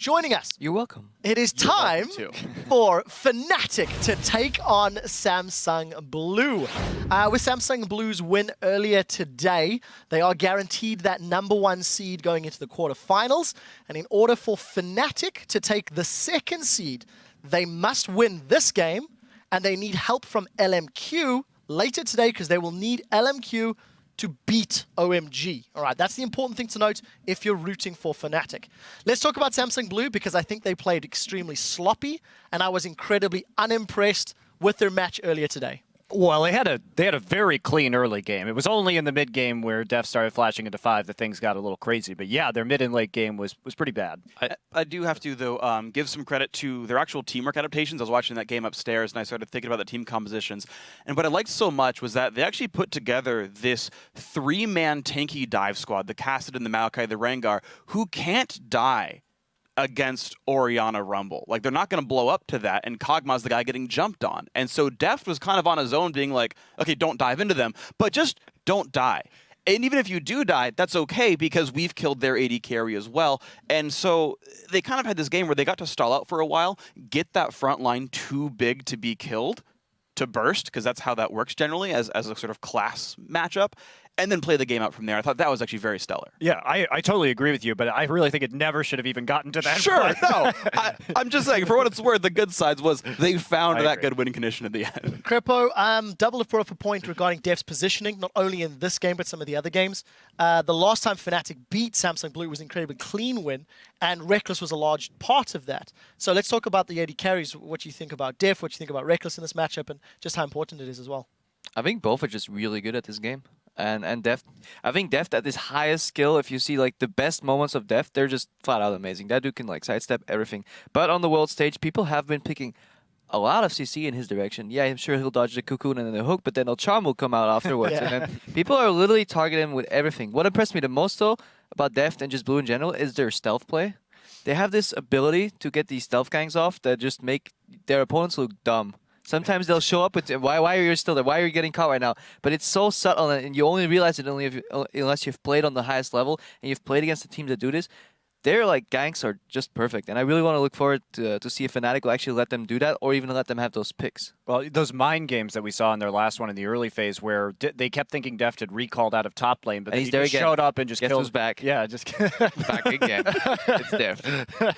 joining us. You're welcome. It is time for Fnatic to take on Samsung Blue. With Samsung Blue's win earlier today, they are guaranteed that #1 seed going into the quarterfinals. And in order for Fnatic to take the 2nd seed, they must win this game, and they need help from LMQ later today because they will need LMQ to beat OMG. All right, that's the important thing to note if you're rooting for Fnatic. Let's talk about Samsung Blue because I think they played extremely sloppy, and I was incredibly unimpressed with their match earlier today. Well, they had a very clean early game. It was only in the mid game where Def started flashing into 5 that things got a little crazy. But yeah, their mid and late game was pretty bad. I do have to, though, give some credit to their actual teamwork adaptations. I was watching that game upstairs, and I started thinking about the team compositions. And what I liked so much was that they actually put together this 3-man tanky dive squad, the Kassadin, the Maokai, the Rengar, who can't die against Orianna Rumble. Like, they're not going to blow up to that, and Kog'Maw's the guy getting jumped on. And so Deft was kind of on his own being like, okay, don't dive into them, but just don't die. And even if you do die, that's okay because we've killed their AD carry as well. And so they kind of had this game where they got to stall out for a while, get that front line too big to be killed, to burst, because that's how that works generally as a sort of class matchup, and then play the game out from there. I thought that was actually very stellar. Yeah, I totally agree with you, but I really think it never should have even gotten to that Sure, point. no. I'm just saying, for what it's worth, the good sides was they found that good winning condition at the end. Crepo, Double have brought up a point regarding Def's positioning, not only in this game, but some of the other games. The last time Fnatic beat Samsung Blue was an incredibly clean win, and Reckless was a large part of that. So let's talk about the AD carries, what you think about Def, what you think about Reckless in this matchup, and just how important it is as well. I think both are just really good at this game. And Deft, I think Deft at his highest skill, if you see like the best moments of Deft, they're just flat out amazing. That dude can like sidestep everything. But on the world stage, people have been picking a lot of CC in his direction. Yeah, I'm sure he'll dodge the cocoon and then the hook, but then El Charm will come out afterwards. Yeah. And then people are literally targeting him with everything. What impressed me the most though about Deft and just Blue in general is their stealth play. They have this ability to get these stealth gangs off that just make their opponents look dumb. Sometimes they'll show up with, why are you still there? Why are you getting caught right now? But it's so subtle, and you only realize it unless you've played on the highest level and you've played against the teams that do this. Their like ganks are just perfect, and I really want to look forward to see if Fnatic will actually let them do that, or even let them have those picks. Well, those mind games that we saw in their last one in the early phase, where they kept thinking Deft had recalled out of top lane, but he just showed up and just Guess killed. who's back? Yeah, just Back again. It's Deft.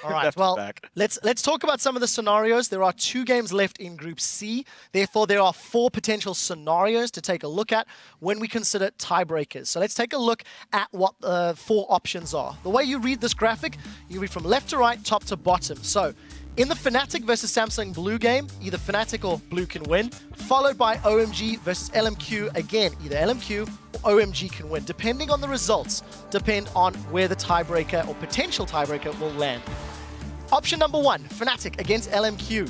All right, well, let's talk about some of the scenarios. There are 2 games left in Group C. Therefore, there are 4 potential scenarios to take a look at when we consider tiebreakers. So let's take a look at what the 4 options are. The way you read this graphic, you read from left to right, top to bottom. So in the Fnatic versus Samsung Blue game, either Fnatic or Blue can win, followed by OMG versus LMQ. Again, either LMQ or OMG can win. Depending on the results, depend on where the tiebreaker or potential tiebreaker will land. Option number 1, Fnatic against LMQ.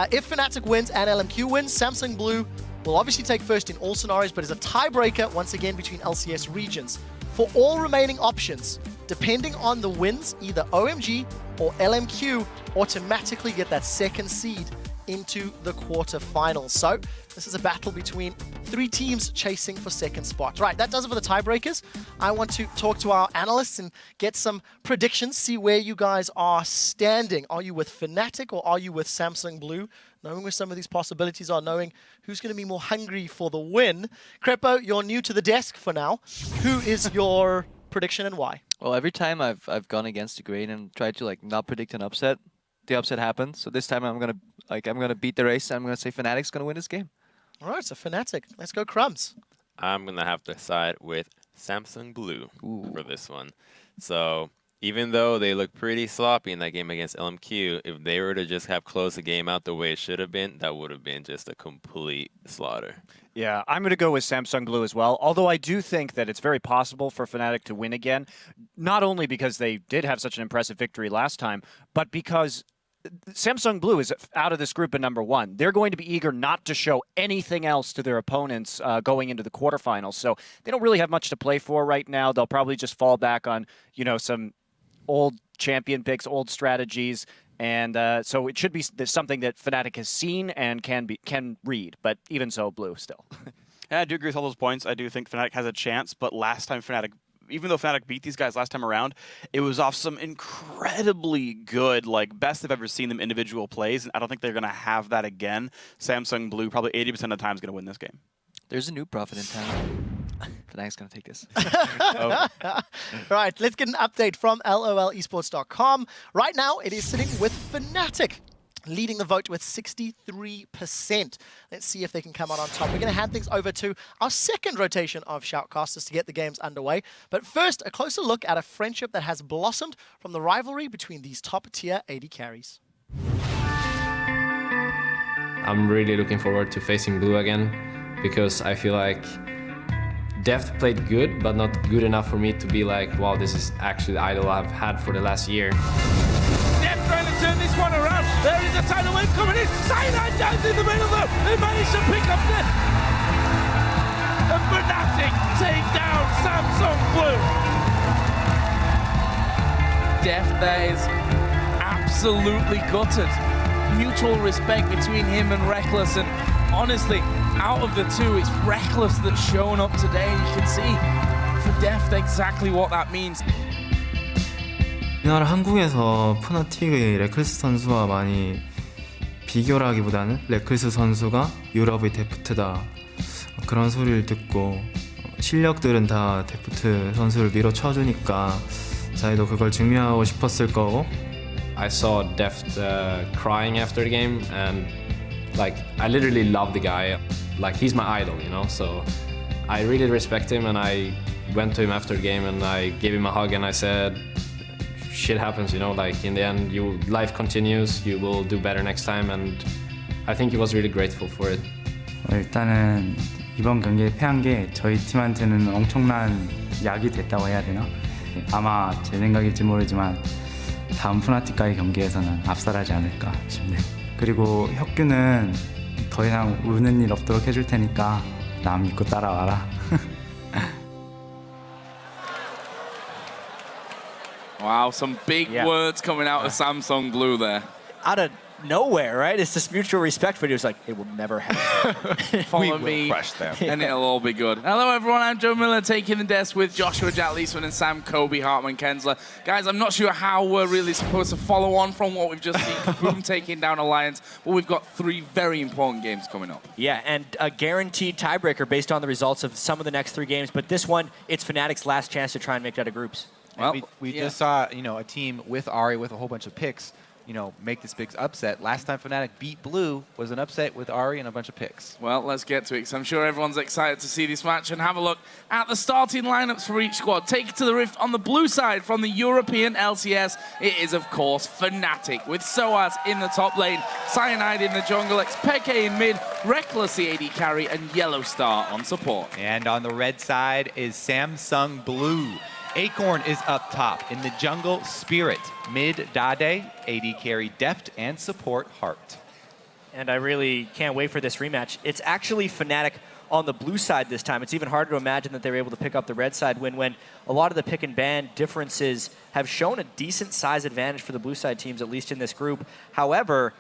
If Fnatic wins and LMQ wins, Samsung Blue will obviously take first in all scenarios, but is a tiebreaker once again between LCS regions. For all remaining options, depending on the wins, either OMG or LMQ automatically get that 2nd seed into the quarterfinals. So this is a battle between 3 teams chasing for 2nd spot. Right, that does it for the tiebreakers. I want to talk to our analysts and get some predictions, see where you guys are standing. Are you with Fnatic or are you with Samsung Blue? Knowing where some of these possibilities are, knowing who's going to be more hungry for the win. Crepo, you're new to the desk for now. Who is your prediction and why? Well, every time I've gone against the grain and tried to like not predict an upset, the upset happens. So this time I'm gonna beat the race. I'm gonna say Fnatic's gonna win this game. All right, so Fnatic. Let's go Crumbs. I'm gonna have to side with Samsung Blue for this one. So even though they look pretty sloppy in that game against LMQ, if they were to just have closed the game out the way it should have been, that would have been just a complete slaughter. Yeah, I'm going to go with Samsung Blue as well, although I do think that it's very possible for Fnatic to win again, not only because they did have such an impressive victory last time, but because Samsung Blue is out of this group at #1. They're going to be eager not to show anything else to their opponents going into the quarterfinals, so they don't really have much to play for right now. They'll probably just fall back on, some old champion picks, old strategies, and so it should be something that Fnatic has seen and can read. But even so, Blue still. Yeah, I do agree with all those points. I do think Fnatic has a chance, but last time Fnatic even though Fnatic beat these guys last time around, it was off some incredibly good, like best they've ever seen them individual plays, and I don't think they're gonna have that again. Samsung Blue probably 80% of the time is gonna win this game. There's a new prophet in town. Fnatic's gonna take this. Right, let's get an update from lolesports.com. Right now, it is sitting with Fnatic, leading the vote with 63%. Let's see if they can come out on top. We're going to hand things over to our second rotation of Shoutcasters to get the games underway. But first, a closer look at a friendship that has blossomed from the rivalry between these top-tier AD carries. I'm really looking forward to facing Blue again, because I feel like Deft played good, but not good enough for me to be like, wow, this is actually the idol I've had for the last year. Deft trying to turn this one around. There is a tidal wave coming in. Cyanide down in the middle though. They managed to pick up the... And Fnatic take down Samsung Blue. Deft there is absolutely gutted. Mutual respect between him and Reckless, and honestly, out of the two, it's Reckless that's shown up today. You can see for Deft exactly what that means. 우리나라 한국에서 푸나틱의 레클스 선수와 많이 비교를 하기보다는 레클스 선수가 유럽의 데프트다 그런 소리를 듣고 실력들은 다 데프트 선수를 밀어쳐주니까 자기도 그걸 증명하고 싶었을 거고. I saw Deft crying after the game, and like I literally love the guy. Like he's my idol, you know. So I really respect him, and I went to him after the game and I gave him a hug and I said, shit happens, you know. Like in the end, life continues. You will do better next time, and I think he was really grateful for it. 일단은 이번 경기에 패한 게 저희 팀한테는 엄청난 약이 됐다고 해야 되나? 아마 제 생각일지 모르지만 다음 푸나틱과의 경기에서는 압살하지 않을까 싶네요. 그리고 혁규는 더 이상 우는 일 없도록 해줄 테니까 나 믿고 따라와라. Wow, some big words coming out of Samsung Blue there. Out of nowhere, right? It's this mutual respect video. It's like, it will never happen. Follow me, and it'll all be good. Hello, everyone. I'm Joe Miller, taking the desk with Joshua Jack Leesman and Sam Kobe Hartman Kensler. Guys, I'm not sure how we're really supposed to follow on from what we've just seen. Kaboom taking down Alliance, but we've got 3 very important games coming up. Yeah, and a guaranteed tiebreaker based on the results of some of the next 3 games. But this one, it's Fnatic's last chance to try and make it out of groups. Well, we just saw, a team with Ari with a whole bunch of picks, make this big upset. Last time Fnatic beat Blue was an upset with Ari and a bunch of picks. Well, let's get to it, because I'm sure everyone's excited to see this match and have a look at the starting lineups for each squad. Take it to the Rift on the blue side from the European LCS. It is, of course, Fnatic, with Soaz in the top lane, Cyanide in the jungle, Xpeke in mid, Reckless the AD carry, and Yellow Star on support. And on the red side is Samsung Blue. Acorn is up top. In the jungle, Spirit. Mid, Dade. AD carry, Deft, and support, Heart. And I really can't wait for this rematch. It's actually Fnatic on the blue side this time. It's even harder to imagine that they were able to pick up the red side win when a lot of the pick and ban differences have shown a decent size advantage for the blue side teams, at least in this group. However,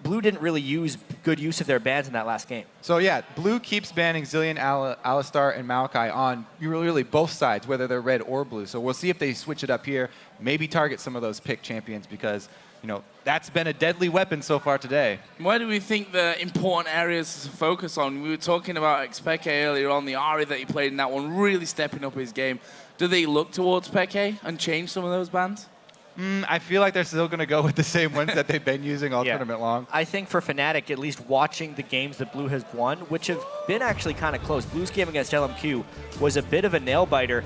Blue didn't really use good use of their bans in that last game. So yeah, Blue keeps banning Zillion, Alistar, and Maokai on really both sides, whether they're red or blue. So we'll see if they switch it up here, maybe target some of those pick champions, because that's been a deadly weapon so far today. Where do we think the important areas to focus on? We were talking about Xpeke earlier on, the Ari that he played in that one, really stepping up his game. Do they look towards Peke and change some of those bans? I feel like they're still going to go with the same ones that they've been using all tournament long. I think for Fnatic, at least watching the games that Blue has won, which have been actually kind of close. Blue's game against LMQ was a bit of a nail-biter.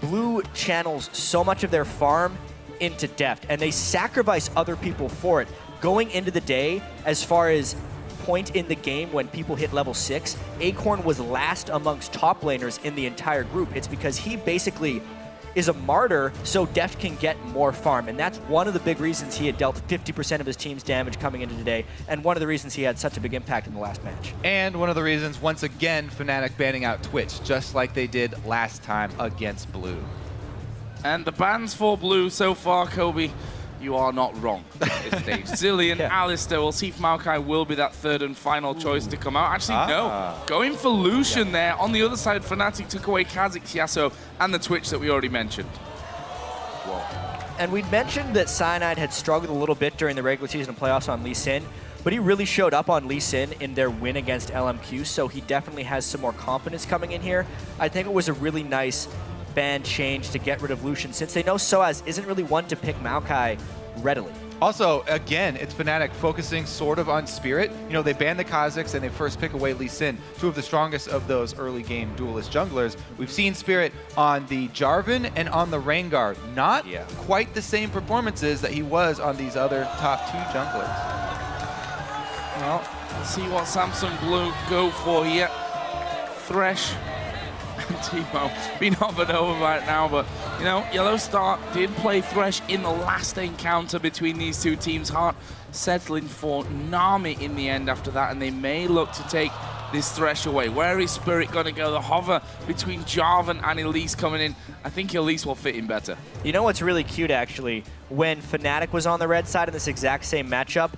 Blue channels so much of their farm into Deft, and they sacrifice other people for it. Going into the day, as far as point in the game when people hit level 6, Acorn was last amongst top laners in the entire group. It's because he basically is a martyr so Deft can get more farm. And that's one of the big reasons he had dealt 50% of his team's damage coming into today, and one of the reasons he had such a big impact in the last match. And one of the reasons, once again, Fnatic banning out Twitch, just like they did last time against Blue. And the bans for Blue so far, Kobe, you are not wrong at this stage. Zillion, Alistair, we'll see if Maokai will be that third and final choice to come out. Actually, no. Going for Lucian there. On the other side, Fnatic took away Kha'Zix, Yasuo, and the Twitch that we already mentioned. And we'd mentioned that Cyanide had struggled a little bit during the regular season playoffs on Lee Sin, but he really showed up on Lee Sin in their win against LMQ, so he definitely has some more confidence coming in here. I think it was a really nice ban change to get rid of Lucian, since they know Soaz isn't really one to pick Maokai readily. Also, again, it's Fnatic focusing sort of on Spirit. You know, they banned the Kha'Zix and they first pick away Lee Sin, two of the strongest of those early game duelist junglers. We've seen Spirit on the Jarvan and on the Rengar. Not quite the same performances that he was on these other top two junglers. Well, let's see what Samsung Blue go for here. Thresh and Timo been up and over right now, but you know, Yellow Star did play Thresh in the last encounter between these two teams. Heart settling for Nami in the end after that, and they may look to take this Thresh away. Where is Spirit going to go? The hover between Jarvan and Elise coming in. I think Elise will fit in better. You know what's really cute, actually? When Fnatic was on the red side in this exact same matchup,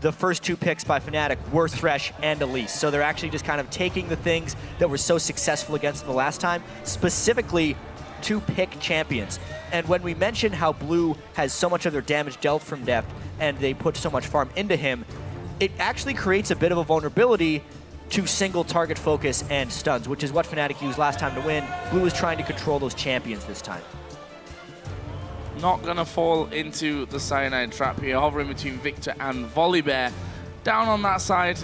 the first two picks by Fnatic were Thresh and Elise. So they're actually just kind of taking the things that were so successful against them the last time, specifically to pick champions. And when we mentioned how Blue has so much of their damage dealt from Deft and they put so much farm into him, it actually creates a bit of a vulnerability to single target focus and stuns, which is what Fnatic used last time to win. Blue is trying to control those champions this time. Not going to fall into the Cyanide trap here, hovering between Victor and Volibear. Down on that side,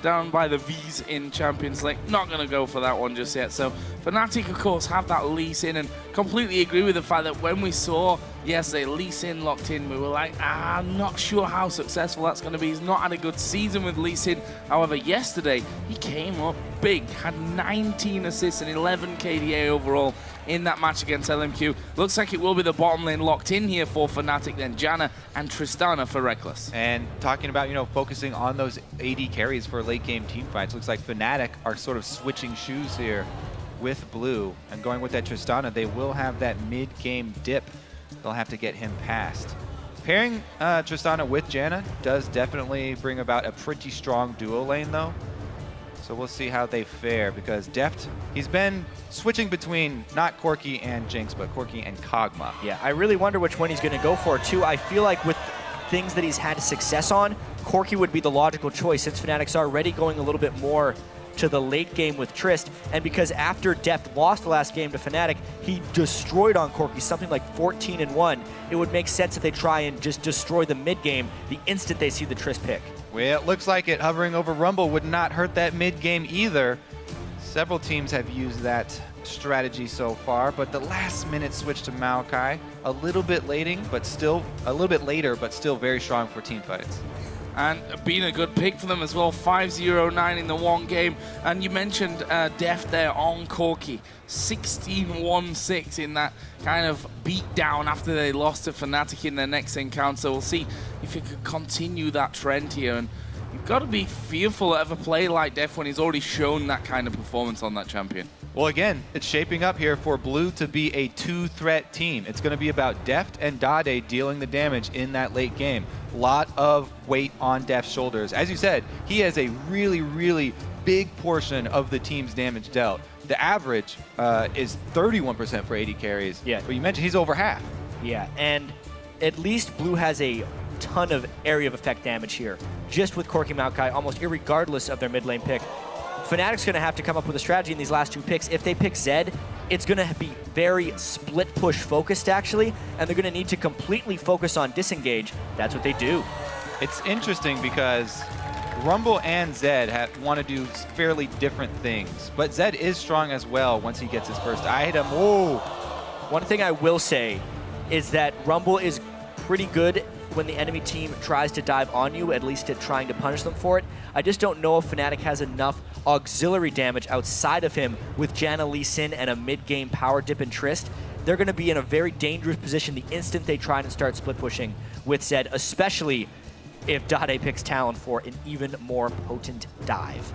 down by the V's in Champions League. Not going to go for that one just yet. So Fnatic, of course, have that Lee Sin, and completely agree with the fact that when we saw yesterday Lee Sin locked in, we were like, I'm not sure how successful that's going to be. He's not had a good season with Lee Sin. However, yesterday, he came up big, had 19 assists and 11 KDA overall in that match against LMQ. Looks like it will be the bottom lane locked in here for Fnatic, then Janna and Tristana for Reckless. And talking about, you know, focusing on those AD carries for late game team fights, looks like Fnatic are sort of switching shoes here with Blue and going with that Tristana. They will have that mid-game dip. They'll have to get him past. Pairing Tristana with Janna does definitely bring about a pretty strong duo lane though. So we'll see how they fare, because Deft, he's been switching between not Corki and Jinx, but Corki and Kog'Maw. Yeah, I really wonder which one he's going to go for, too. I feel like with things that he's had success on, Corki would be the logical choice, since Fnatic's already going a little bit more to the late game with Trist, and because after Deft lost the last game to Fnatic, he destroyed on Corki, something like 14-1. It would make sense that they try and just destroy the mid game the instant they see the Trist pick. Well, it looks like it. Hovering over Rumble would not hurt that mid game either. Several teams have used that strategy so far, but the last minute switch to Maokai, a little bit later, but still very strong for team fights. And being a good pick for them as well, 5-0-9 in the one game. And you mentioned Deft there on Corki, 16-1-6 in that kind of beatdown after they lost to Fnatic in their next encounter. We'll see if it can continue that trend here. And you've got to be fearful of a play like Deft when he's already shown that kind of performance on that champion. Well, again, it's shaping up here for Blue to be a two-threat team. It's going to be about Deft and Dade dealing the damage in that late game. A lot of weight on Deft's shoulders. As you said, he has a really, really big portion of the team's damage dealt. The average is 31% for AD carries. Yeah. But you mentioned he's over half. Yeah, and at least Blue has a ton of area of effect damage here, just with Corki Maokai, almost irregardless of their mid lane pick. Fnatic's going to have to come up with a strategy in these last two picks. If they pick Zed, it's going to be very split push focused, actually, and they're going to need to completely focus on disengage. That's what they do. It's interesting because Rumble and Zed want to do fairly different things, but Zed is strong as well once he gets his first item. Whoa! One thing I will say is that Rumble is pretty good when the enemy team tries to dive on you, at least at trying to punish them for it. I just don't know if Fnatic has enough auxiliary damage outside of him with Janna, Lee Sin, and a mid-game power dip and Trist. They're going to be in a very dangerous position the instant they try and start split pushing with Zed, especially if Dade picks Talon for an even more potent dive.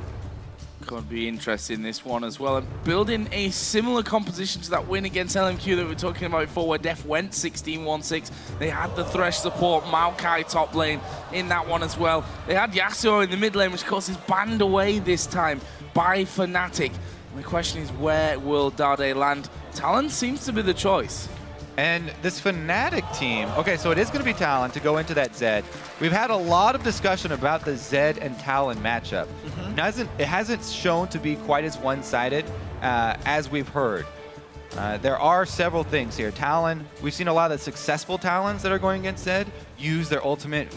Going to be interesting this one as well. And building a similar composition to that win against LMQ that we were talking about before, where Def went 16-1-6. They had the Thresh support, Maokai top lane in that one as well. They had Yasuo in the mid lane, which of course is banned away this time by Fnatic. And the question is, where will Dade land? Talon seems to be the choice. And this Fnatic team, okay, so it is going to be Talon to go into that Zed. We've had a lot of discussion about the Zed and Talon matchup. It hasn't shown to be quite as one-sided as we've heard. There are several things here. Talon, we've seen a lot of the successful Talons that are going against Zed use their ultimate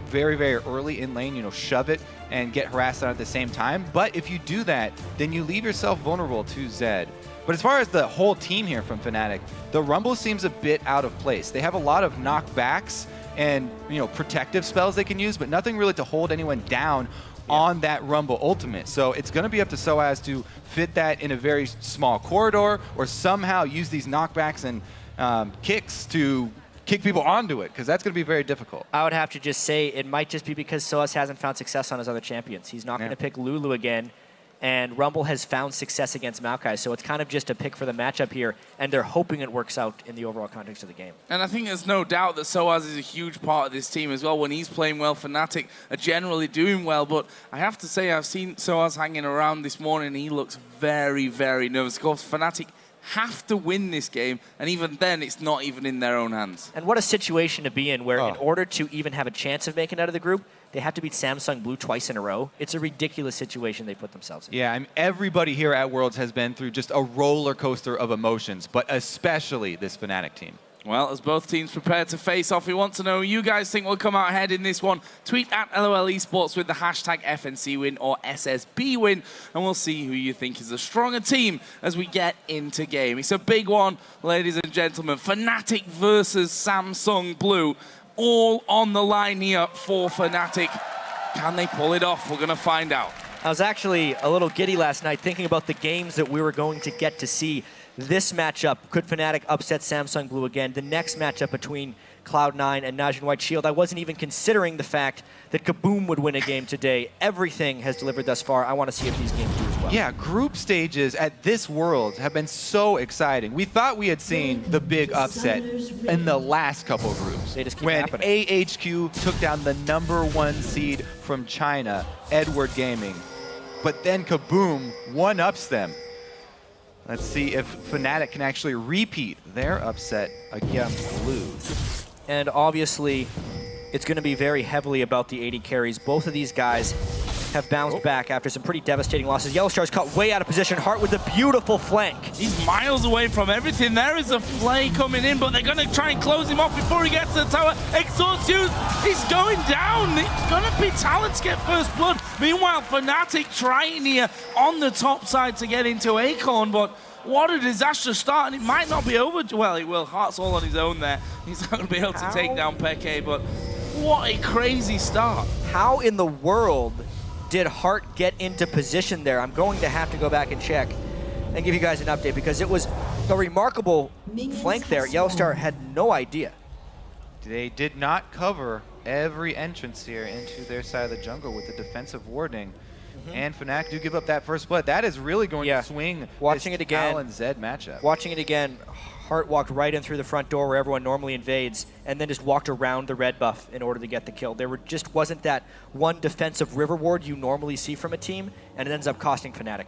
very, very early in lane, you know, shove it and get harassed on at the same time. But if you do that, then you leave yourself vulnerable to Zed. But as far as the whole team here from Fnatic, the Rumble seems a bit out of place. They have a lot of knockbacks and, you know, protective spells they can use, but nothing really to hold anyone down on that Rumble ultimate. So it's going to be up to SOAS to fit that in a very small corridor or somehow use these knockbacks and kicks to kick people onto it, because that's going to be very difficult. I would have to just say it might just be because SOAS hasn't found success on his other champions. He's not going to pick Lulu again. And Rumble has found success against Maokai, so it's kind of just a pick for the matchup here, and they're hoping it works out in the overall context of the game. And I think there's no doubt that SOAS is a huge part of this team as well. When he's playing well, Fnatic are generally doing well, but I have to say I've seen SOAS hanging around this morning, and he looks very, very nervous. Of course, Fnatic have to win this game, and even then, it's not even in their own hands. And what a situation to be in, where in order to even have a chance of making it out of the group, they have to beat Samsung Blue twice in a row. It's a ridiculous situation they put themselves in. Yeah, I mean, everybody here at Worlds has been through just a roller coaster of emotions, but especially this Fnatic team. Well, as both teams prepare to face off, we want to know who you guys think will come out ahead in this one. Tweet at LOL Esports with the hashtag FNC win or SSB win, and we'll see who you think is the stronger team as we get into game. It's a big one, ladies and gentlemen. Fnatic versus Samsung Blue. All on the line here for Fnatic. Can they pull it off? We're going to find out. I was actually a little giddy last night thinking about the games that we were going to get to see. This matchup, could Fnatic upset Samsung Blue again? The next matchup between Cloud9 and Najin White Shield. I wasn't even considering the fact that Kaboom would win a game today. Everything has delivered thus far. I want to see if these games do as well. Yeah, group stages at this World have been so exciting. We thought we had seen the big upset in the last couple of groups. They just keep when happening. AHQ took down the #1 seed from China, Edward Gaming. But then Kaboom one-ups them. Let's see if Fnatic can actually repeat their upset against Blue. And obviously, it's going to be very heavily about the AD carries. Both of these guys have bounced back after some pretty devastating losses. Yellowstar's caught way out of position. Hart with a beautiful flank. He's miles away from everything. There is a flay coming in, but they're going to try and close him off before he gets to the tower. Exhaust used. He's going down. It's going to be Talon to get first blood. Meanwhile, Fnatic trying here on the top side to get into Acorn, but what a disastrous start, and it might not be over. Well, it will. Hart's all on his own there. He's not going to be able to take down Peke, but what a crazy start. How in the world did Hart get into position there? I'm going to have to go back and check and give you guys an update, because it was a remarkable flank there. Yellowstar had no idea. They did not cover every entrance here into their side of the jungle with the defensive warding. And Fnatic do give up that first blood. That is really going to swing Watching this it again, Talon Zed matchup. Watching it again, Hart walked right in through the front door where everyone normally invades, and then just walked around the red buff in order to get the kill. There just wasn't that one defensive river ward you normally see from a team, and it ends up costing Fnatic.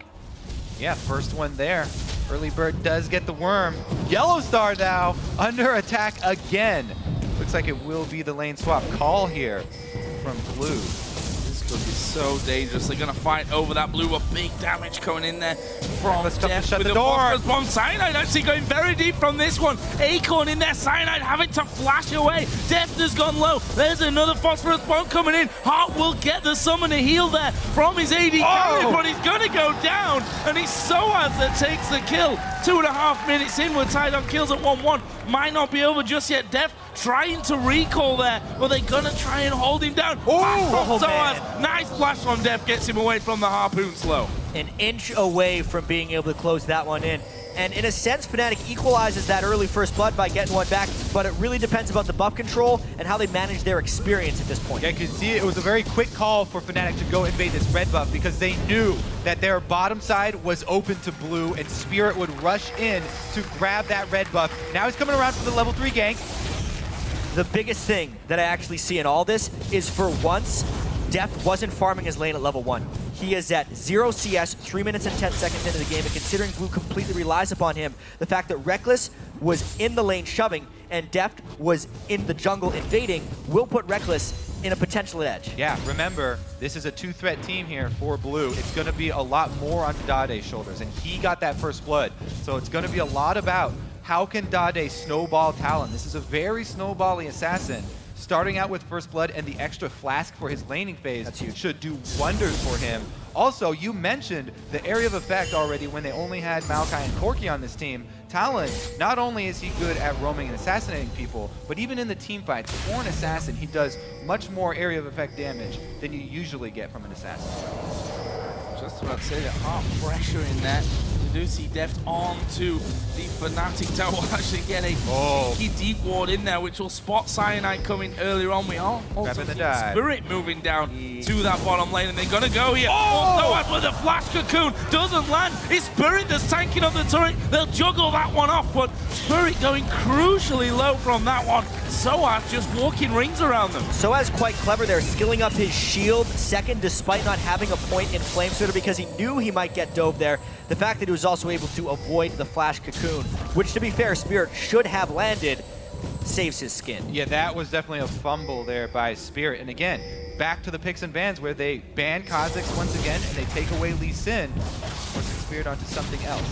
Yeah, first one there. Early Bird does get the worm. Yellowstar now under attack again. Looks like it will be the lane swap call here from Blue. Could be so dangerous. They're going to fight over that Blue. A big damage coming in there from Def shut with the a door. phosphorus bomb. Cyanide actually going very deep from this one. Acorn in there. Cyanide having to flash away. Def has gone low. There's another phosphorus bomb coming in. Hart will get the summon to heal there from his AD carry, but he's going to go down, and it's SOAS that takes the kill. 2.5 minutes in, we're tied on kills at 1-1. Might not be over just yet. Def trying to recall there, but they're going to try and hold him down. SOAS. Nice flash from Def, gets him away from the Harpoon slow. an inch away from being able to close that one in. And in a sense, Fnatic equalizes that early first blood by getting one back, but it really depends about the buff control and how they manage their experience at this point. Yeah, you can see it was a very quick call for Fnatic to go invade this red buff because they knew that their bottom side was open to blue and Spirit would rush in to grab that red buff. Now he's coming around for the level 3 gank. The biggest thing that I actually see in all this is for once, Deft wasn't farming his lane at level 1. He is at 0 CS, 3 minutes and 10 seconds into the game, and considering Blue completely relies upon him, the fact that Reckless was in the lane shoving and Deft was in the jungle invading will put Reckless in a potential edge. Yeah, remember, this is a 2-threat team here for Blue. It's going to be a lot more on Dade's shoulders, and he got that first blood. So it's going to be a lot about how can Dade snowball Talon. This is a very snowbally assassin. Starting out with first blood and the extra flask for his laning phase should do wonders for him. Also, you mentioned the area of effect already when they only had Maokai and Corki on this team. Talon, not only is he good at roaming and assassinating people, but even in the team fights, for an assassin, he does much more area of effect damage than you usually get from an assassin. Just about to say that hard pressure in there. We do see Deft onto the Fnatic tower. We'll actually get a key deep ward in there, which will spot Cyanide coming earlier on. We are also seeing Spirit moving down to that bottom lane, and they're going to go here. Oh, with a flash cocoon doesn't land. It's Spirit that's tanking up the turret. They'll juggle that one off, but Spirit going crucially low from that one. Soaz just walking rings around them. Soaz quite clever there, skilling up his shield second despite not having a point in Flamesplitter because he knew he might get dove there. The fact that he was also able to avoid the flash cocoon, which to be fair, Spirit should have landed, saves his skin. Yeah, that was definitely a fumble there by Spirit. And again, back to the picks and bans where they ban Kha'Zix once again and they take away Lee Sin, forcing Spirit onto something else.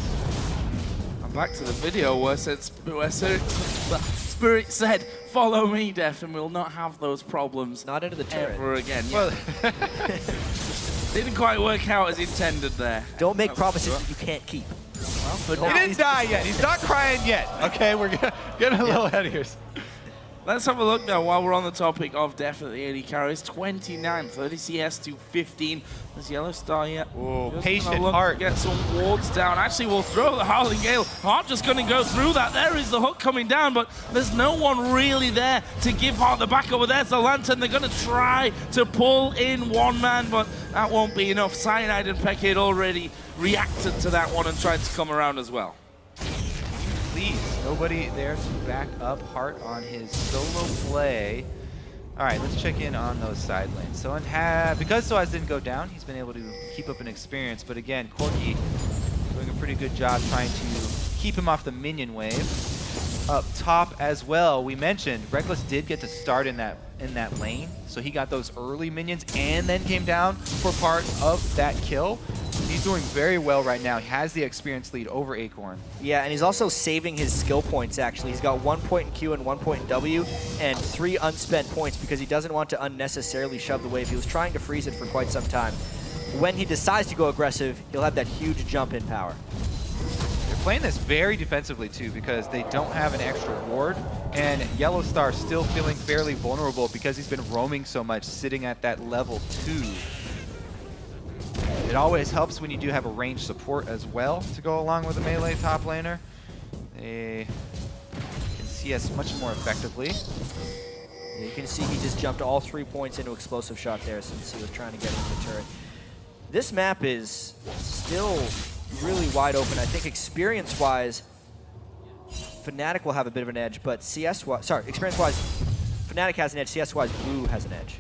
I'm back to the video where Spirit said, "Follow me, Deft, and we'll not have those problems not into the turret ever again." Well, didn't quite work out as intended there. Don't make promises that you can't keep. Well, but he didn't die yet. He's not crying yet. Okay, we're getting a little ahead of here. Let's have a look now while we're on the topic of definitely AD carries. 29, 30 CS to 15. There's Yellow Star yet. Patient Heart. Get some wards down. Actually, we'll throw the Howling Gale. Heart just going to go through that. There is the hook coming down, but there's no one really there to give Heart the back over. There's the Lantern. They're going to try to pull in one man, but that won't be enough. Cyanide and Peke had already reacted to that one and tried to come around as well. Please, nobody there to back up Heart on his solo play. All right, let's check in on those side lanes. So because Soaz didn't go down, he's been able to keep up an experience. But again, Corki doing a pretty good job trying to keep him off the minion wave. Up top as well, we mentioned Reckless did get to start in that lane, so he got those early minions and then came down for part of that kill. He's doing very well right now. He has the experience lead over Acorn. Yeah, and he's also saving his skill points, actually. He's got 1 point in Q and 1 point in W, and 3 unspent points because he doesn't want to unnecessarily shove the wave. He was trying to freeze it for quite some time. When he decides to go aggressive, he'll have that huge jump in power. They're playing this very defensively, too, because they don't have an extra ward, and Yellow Star still feeling fairly vulnerable because he's been roaming so much, sitting at that level 2. It always helps when you do have a ranged support as well to go along with a melee top laner. They can CS much more effectively. Yeah, you can see he just jumped all 3 points into explosive shot there since he was trying to get into the turret. This map is still really wide open. I think experience-wise, Fnatic will have a bit of an edge, but experience-wise, Fnatic has an edge, CS-wise, Blue has an edge.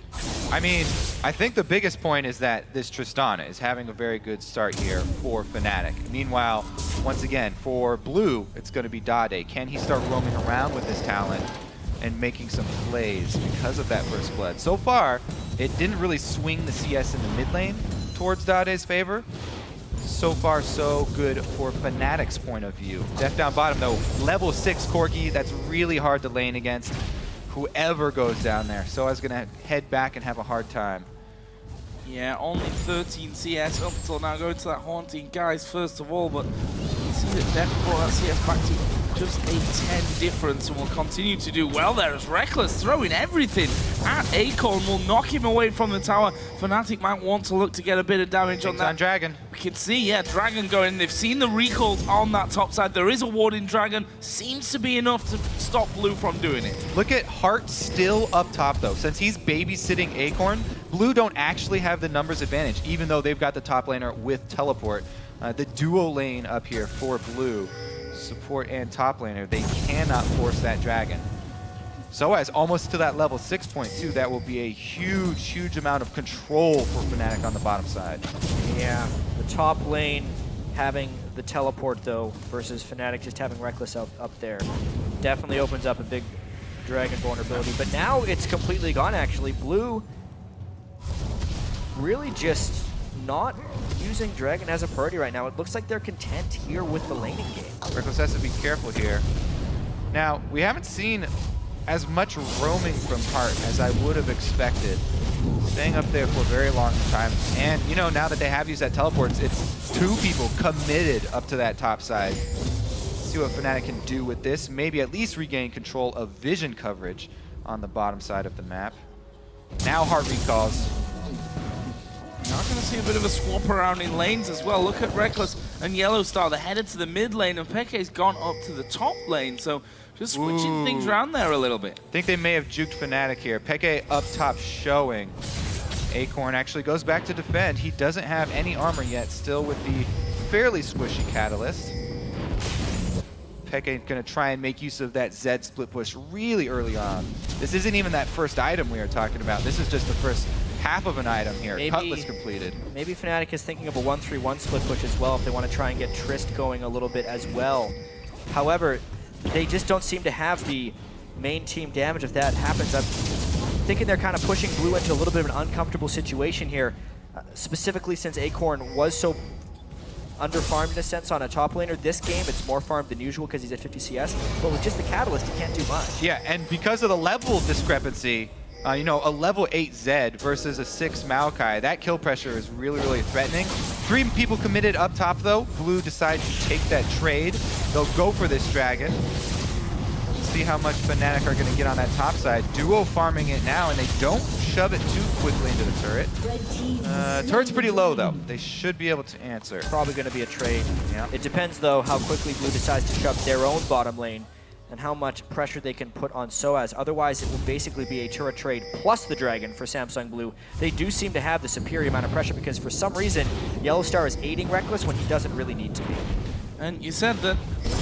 I mean, I think the biggest point is that this Tristana is having a very good start here for Fnatic. Meanwhile, once again, for Blue, it's going to be Dade. Can he start roaming around with his talent and making some plays because of that first blood? So far, it didn't really swing the CS in the mid lane towards Dade's favor. So far, so good for Fnatic's point of view. Deft down bottom, though, level 6 Corki, that's really hard to lane against. Whoever goes down there. So I was going to head back and have a hard time. Yeah, only 13 CS up until now. Going to that Haunting Guys first of all, but you see that Deft brought that CS back to just a 10 difference and will continue to do well there as Reckless throwing everything at Acorn will knock him away from the tower. Fnatic might want to look to get a bit of damage on that. On Dragon. We can see, yeah, Dragon going. They've seen the recalls on that top side. There is a ward in Dragon. Seems to be enough to stop Blue from doing it. Look at Hart still up top, though. Since he's babysitting Acorn, Blue don't actually have the numbers advantage, even though they've got the top laner with teleport. The duo lane up here for Blue, support and top laner, they cannot force that Dragon. So as almost to that level 6.2, that will be a huge, huge amount of control for Fnatic on the bottom side. Yeah, the top lane having the teleport though versus Fnatic just having Reckless up there definitely opens up a big Dragon vulnerability. But now it's completely gone actually. Blue really just not using Dragon as a priority right now. It looks like they're content here with the laning game. Reckless has to be careful here. Now, we haven't seen as much roaming from Hart as I would have expected. Staying up there for a very long time. And, you know, now that they have used that teleports, it's 2 people committed up to that top side. Let's see what Fnatic can do with this. Maybe at least regain control of vision coverage on the bottom side of the map. Now Hart recalls. Now going to see a bit of a swap around in lanes as well. Look at Reckless and Yellowstar. They're headed to the mid lane, and Peke's gone up to the top lane. So just switching things around there a little bit. I think they may have juked Fnatic here. Peke up top showing. Acorn actually goes back to defend. He doesn't have any armor yet, still with the fairly squishy Catalyst. Peke going to try and make use of that Zed split push really early on. This isn't even that first item we are talking about. This is just the first half of an item here. Cutlass completed. Maybe Fnatic is thinking of a 1-3-1 split push as well if they want to try and get Trist going a little bit as well. However, they just don't seem to have the main team damage if that happens. I'm thinking they're kind of pushing Blue into a little bit of an uncomfortable situation here, specifically since Acorn was so under-farmed in a sense on a top laner. This game, it's more farmed than usual because he's at 50 CS, but with just the Catalyst, he can't do much. Yeah, and because of the level discrepancy, you know, a level 8 Zed versus a 6 Maokai, that kill pressure is really, really threatening. 3 people committed up top, though. Blue decide to take that trade. They'll go for this Dragon. See how much Fnatic are going to get on that top side. Duo farming it now, and they don't shove it too quickly into the turret. Turret's pretty low, though. They should be able to answer. Probably going to be a trade. Yeah. It depends, though, how quickly Blue decides to shove their own bottom lane and how much pressure they can put on SOAS. Otherwise, it will basically be a turret trade plus the Dragon for Samsung Blue. They do seem to have the superior amount of pressure because for some reason, Yellowstar is aiding Reckless when he doesn't really need to be. And you said that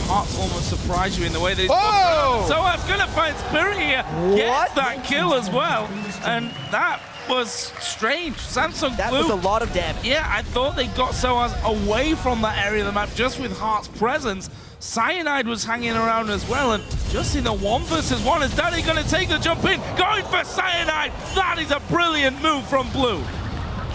Hearts almost surprised you in the way they... Oh! So I'm going to find Spirit here. Gets that kill as well. And that was strange. Samsung That Blue, was a lot of damage. Yeah, I thought they got SOAS away from that area of the map just with Heart's presence. Cyanide was hanging around as well, and just in the 1 versus 1, is Daddy going to take the jump in? Going for Cyanide! That is a brilliant move from Blue.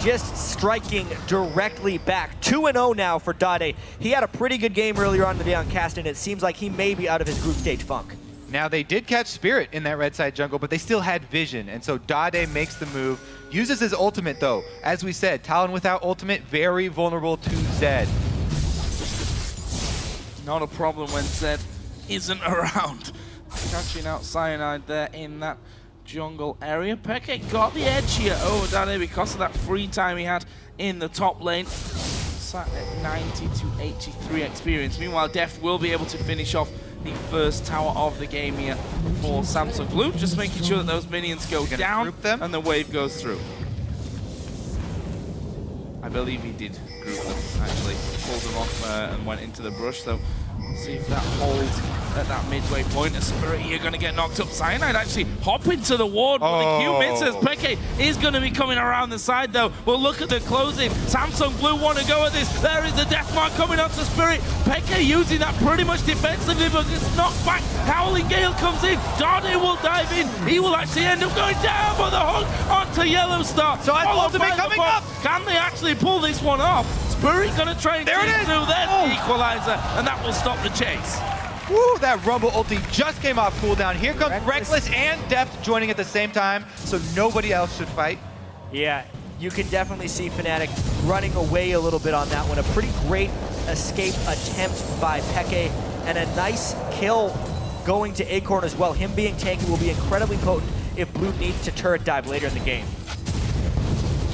Just striking directly back. 2-0 now for Dade. He had a pretty good game earlier on in the day on Cast, and it seems like he may be out of his group stage funk. Now, they did catch Spirit in that red side jungle, but they still had vision, and so Dade makes the move, uses his ultimate, though. As we said, Talon without ultimate, very vulnerable to Zed. Not a problem when Zed isn't around. Catching out Cyanide there in that jungle area. Peke got the edge here over Dade because of that free time he had in the top lane. Sat at 90 to 83 experience. Meanwhile, Deft will be able to finish off the first tower of the game here for Samsung Blue. Just making sure that those minions go down and the wave goes through. I believe he did group them, actually. Pulled them off and went into the brush, so we'll see if that holds at that midway point. A Spirit here going to get knocked up. Cyanide actually hop into the ward, but the Q misses. Peke is going to be coming around the side, though. We'll look at the closing. Samsung Blue want to go at this. There is the death mark coming onto Spirit. Peke using that pretty much defensively, but it's knocked back. Howling Gale comes in. Dade will dive in. He will actually end up going down, but the hook onto Yellowstar. So I ultimate coming up. Can they actually pull this one off? Spirit gonna try and do that equalizer, and that will stop the chase. Woo, that Rumble ulti just came off cooldown. Here comes Reckless and Deft joining at the same time, so nobody else should fight. Yeah, you can definitely see Fnatic running away a little bit on that one. A pretty great escape attempt by Peke. and a nice kill going to Acorn as well. Him being tanky will be incredibly potent if Blue needs to turret dive later in the game.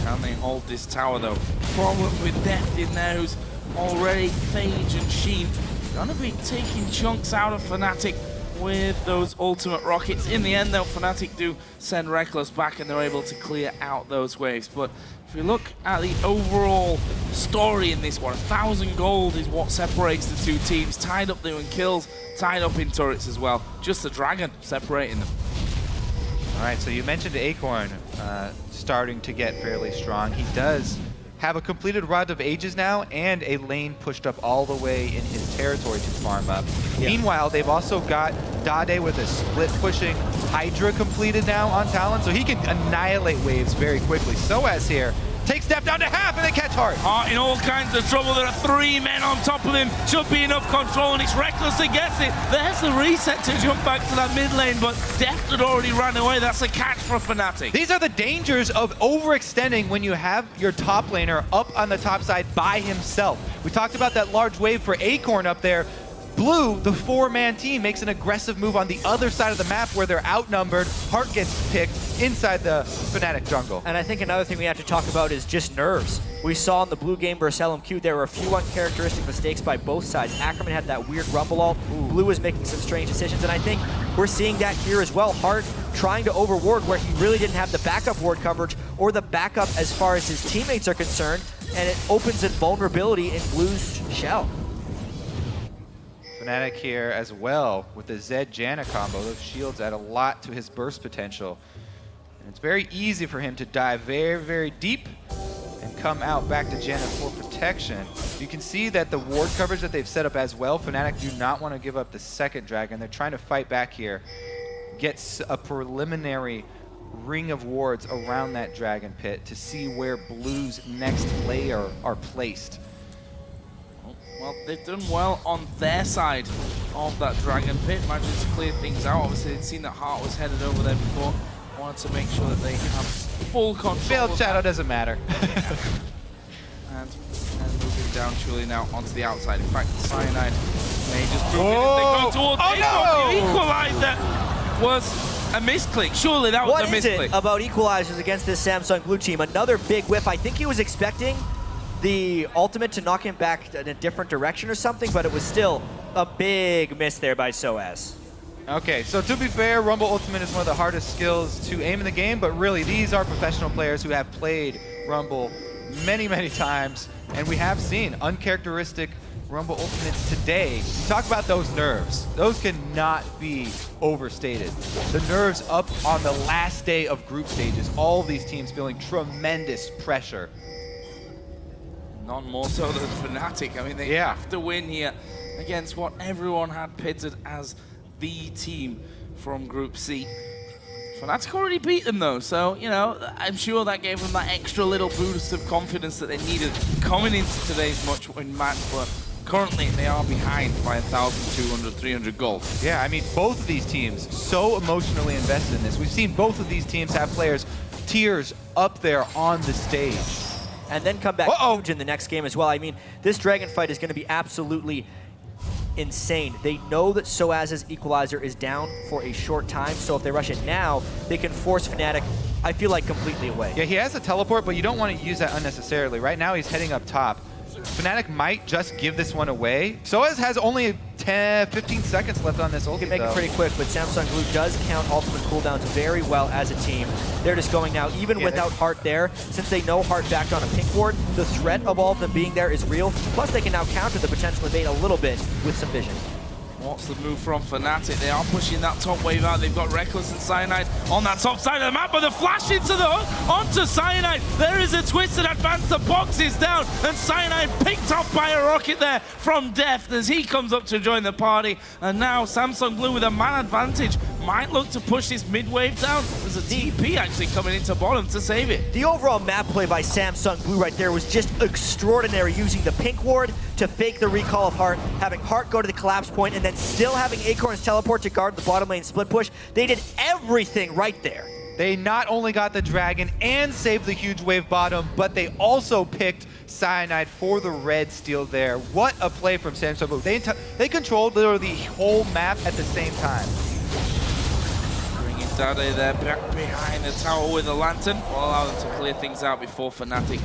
Can they hold this tower though? Problem with Deft in there, who's already Phage and Sheen. Gonna be taking chunks out of Fnatic with those ultimate rockets. In the end though, Fnatic do send Reckless back and they're able to clear out those waves. But if you look at the overall story in this one, 1,000 gold is what separates the two teams. Tied up there in kills, tied up in turrets as well. Just the Dragon separating them. All right, so you mentioned Acorn starting to get fairly strong. He does have a completed Rod of Ages now and a lane pushed up all the way in his territory to farm up. Yeah. Meanwhile, they've also got Dade with a split pushing Hydra completed now on Talon, so he can annihilate waves very quickly. SOAS here takes Steph down to half and they catch Heart. Heart in all kinds of trouble. There are 3 men on top of him. Should be enough control, and it's Reckless that gets it. There's the reset to jump back to that mid lane, but Deft had already ran away. That's a catch for Fnatic. These are the dangers of overextending when you have your top laner up on the top side by himself. We talked about that large wave for Acorn up there. Blue, the 4-man team, makes an aggressive move on the other side of the map where they're outnumbered. Heart gets picked inside the Fnatic jungle. And I think another thing we have to talk about is just nerves. We saw in the blue game versus LMQ, there were a few uncharacteristic mistakes by both sides. Ackerman had that weird rumble ult. Blue was making some strange decisions, and I think we're seeing that here as well. Heart trying to overward where he really didn't have the backup ward coverage or the backup as far as his teammates are concerned, and it opens a vulnerability in Blue's shell. Fnatic here as well with the Zed Janna combo. Those shields add a lot to his burst potential. And it's very easy for him to dive very, very deep and come out back to Janna for protection. You can see that the ward coverage that they've set up as well, Fnatic do not want to give up the second dragon. They're trying to fight back here. Gets a preliminary ring of wards around that dragon pit to see where Blue's next layer are placed. Well, they've done well on their side of that dragon pit. Managed to clear things out. Obviously, they'd seen that Heart was headed over there before. Wanted to make sure that they have full control. Failed Shadow doesn't matter. and moving down surely now onto the outside. In fact, Cyanide may just prove it if they go towards the equalize. That was a misclick. Surely that was a misclick. What is it about equalizers against this Samsung Blue team? Another big whip. I think he was expecting the ultimate to knock him back in a different direction or something, but it was still a big miss there by SOAS. Okay, so to be fair, Rumble Ultimate is one of the hardest skills to aim in the game, but really these are professional players who have played Rumble many, many times, and we have seen uncharacteristic Rumble Ultimates today. Talk about those nerves. Those cannot be overstated. The nerves up on the last day of group stages, all of these teams feeling tremendous pressure. None more so than Fnatic. I mean, they have to win here against what everyone had pitted as the team from Group C. Fnatic already beat them though, so, you know, I'm sure that gave them that extra little boost of confidence that they needed coming into today's much-win match, but currently they are behind by 1,200, 300 gold. Yeah, I mean, both of these teams so emotionally invested in this. We've seen both of these teams have players tears up there on the stage. And then come back huge in the next game as well. I mean, this dragon fight is going to be absolutely insane. They know that SOAS's equalizer is down for a short time, so if they rush it now, they can force Fnatic, I feel like, completely away. Yeah, he has a teleport, but you don't want to use that unnecessarily. Right now, he's heading up top. Fnatic might just give this one away. SOAS has only 15 seconds left on this ulti, You can make it pretty quick, but Samsung Blue does count ultimate cooldowns very well as a team. They're just going now, even without Heart there, since they know Heart backed on a pink ward, the threat of all of them being there is real, plus they can now counter the potential evade a little bit with some vision. What's the move from Fnatic? They are pushing that top wave out. They've got Reckless and Cyanide on that top side of the map, but the flash into the hook onto Cyanide. There is a twisted advance. The box is down, and Cyanide picked up by a rocket there from Deft as he comes up to join the party. And now Samsung Blue with a man advantage might look to push this mid wave down. There's a TP actually coming into bottom to save it. The overall map play by Samsung Blue right there was just extraordinary, using the pink ward to fake the recall of Heart, having Heart go to the collapse point, and then still having Acorn's teleport to guard the bottom lane split push. They did everything right there. They not only got the dragon and saved the huge wave bottom, but they also picked Cyanide for the red steal there. What a play from Samsung Blue. They controlled literally the whole map at the same time. Bringing Dade there back behind the tower with a lantern. Will allow them to clear things out before Fnatic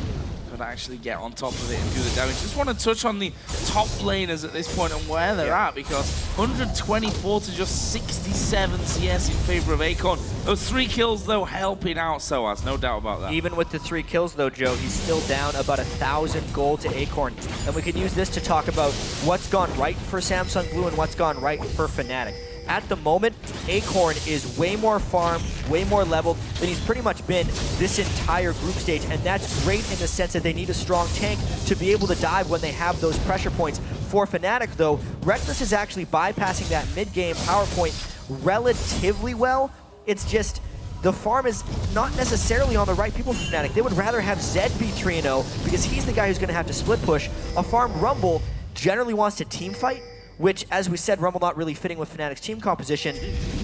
could actually get on top of it and do the damage. Just want to touch on the top laners at this point and where they're at, because 124 to just 67 CS in favor of Acorn. Those 3 kills, though, helping out SOAS, no doubt about that. Even with the 3 kills, though, Joe, he's still down about 1,000 gold to Acorn. And we can use this to talk about what's gone right for Samsung Blue and what's gone right for Fnatic. At the moment, Acorn is way more farmed, way more leveled than he's pretty much been this entire group stage, and that's great in the sense that they need a strong tank to be able to dive when they have those pressure points. For Fnatic, though, Reckless is actually bypassing that mid-game power point relatively well. It's just the farm is not necessarily on the right people for Fnatic. They would rather have Zed be 3-0 because he's the guy who's going to have to split push. A farm Rumble generally wants to team fight, which, as we said, Rumble not really fitting with Fnatic's team composition.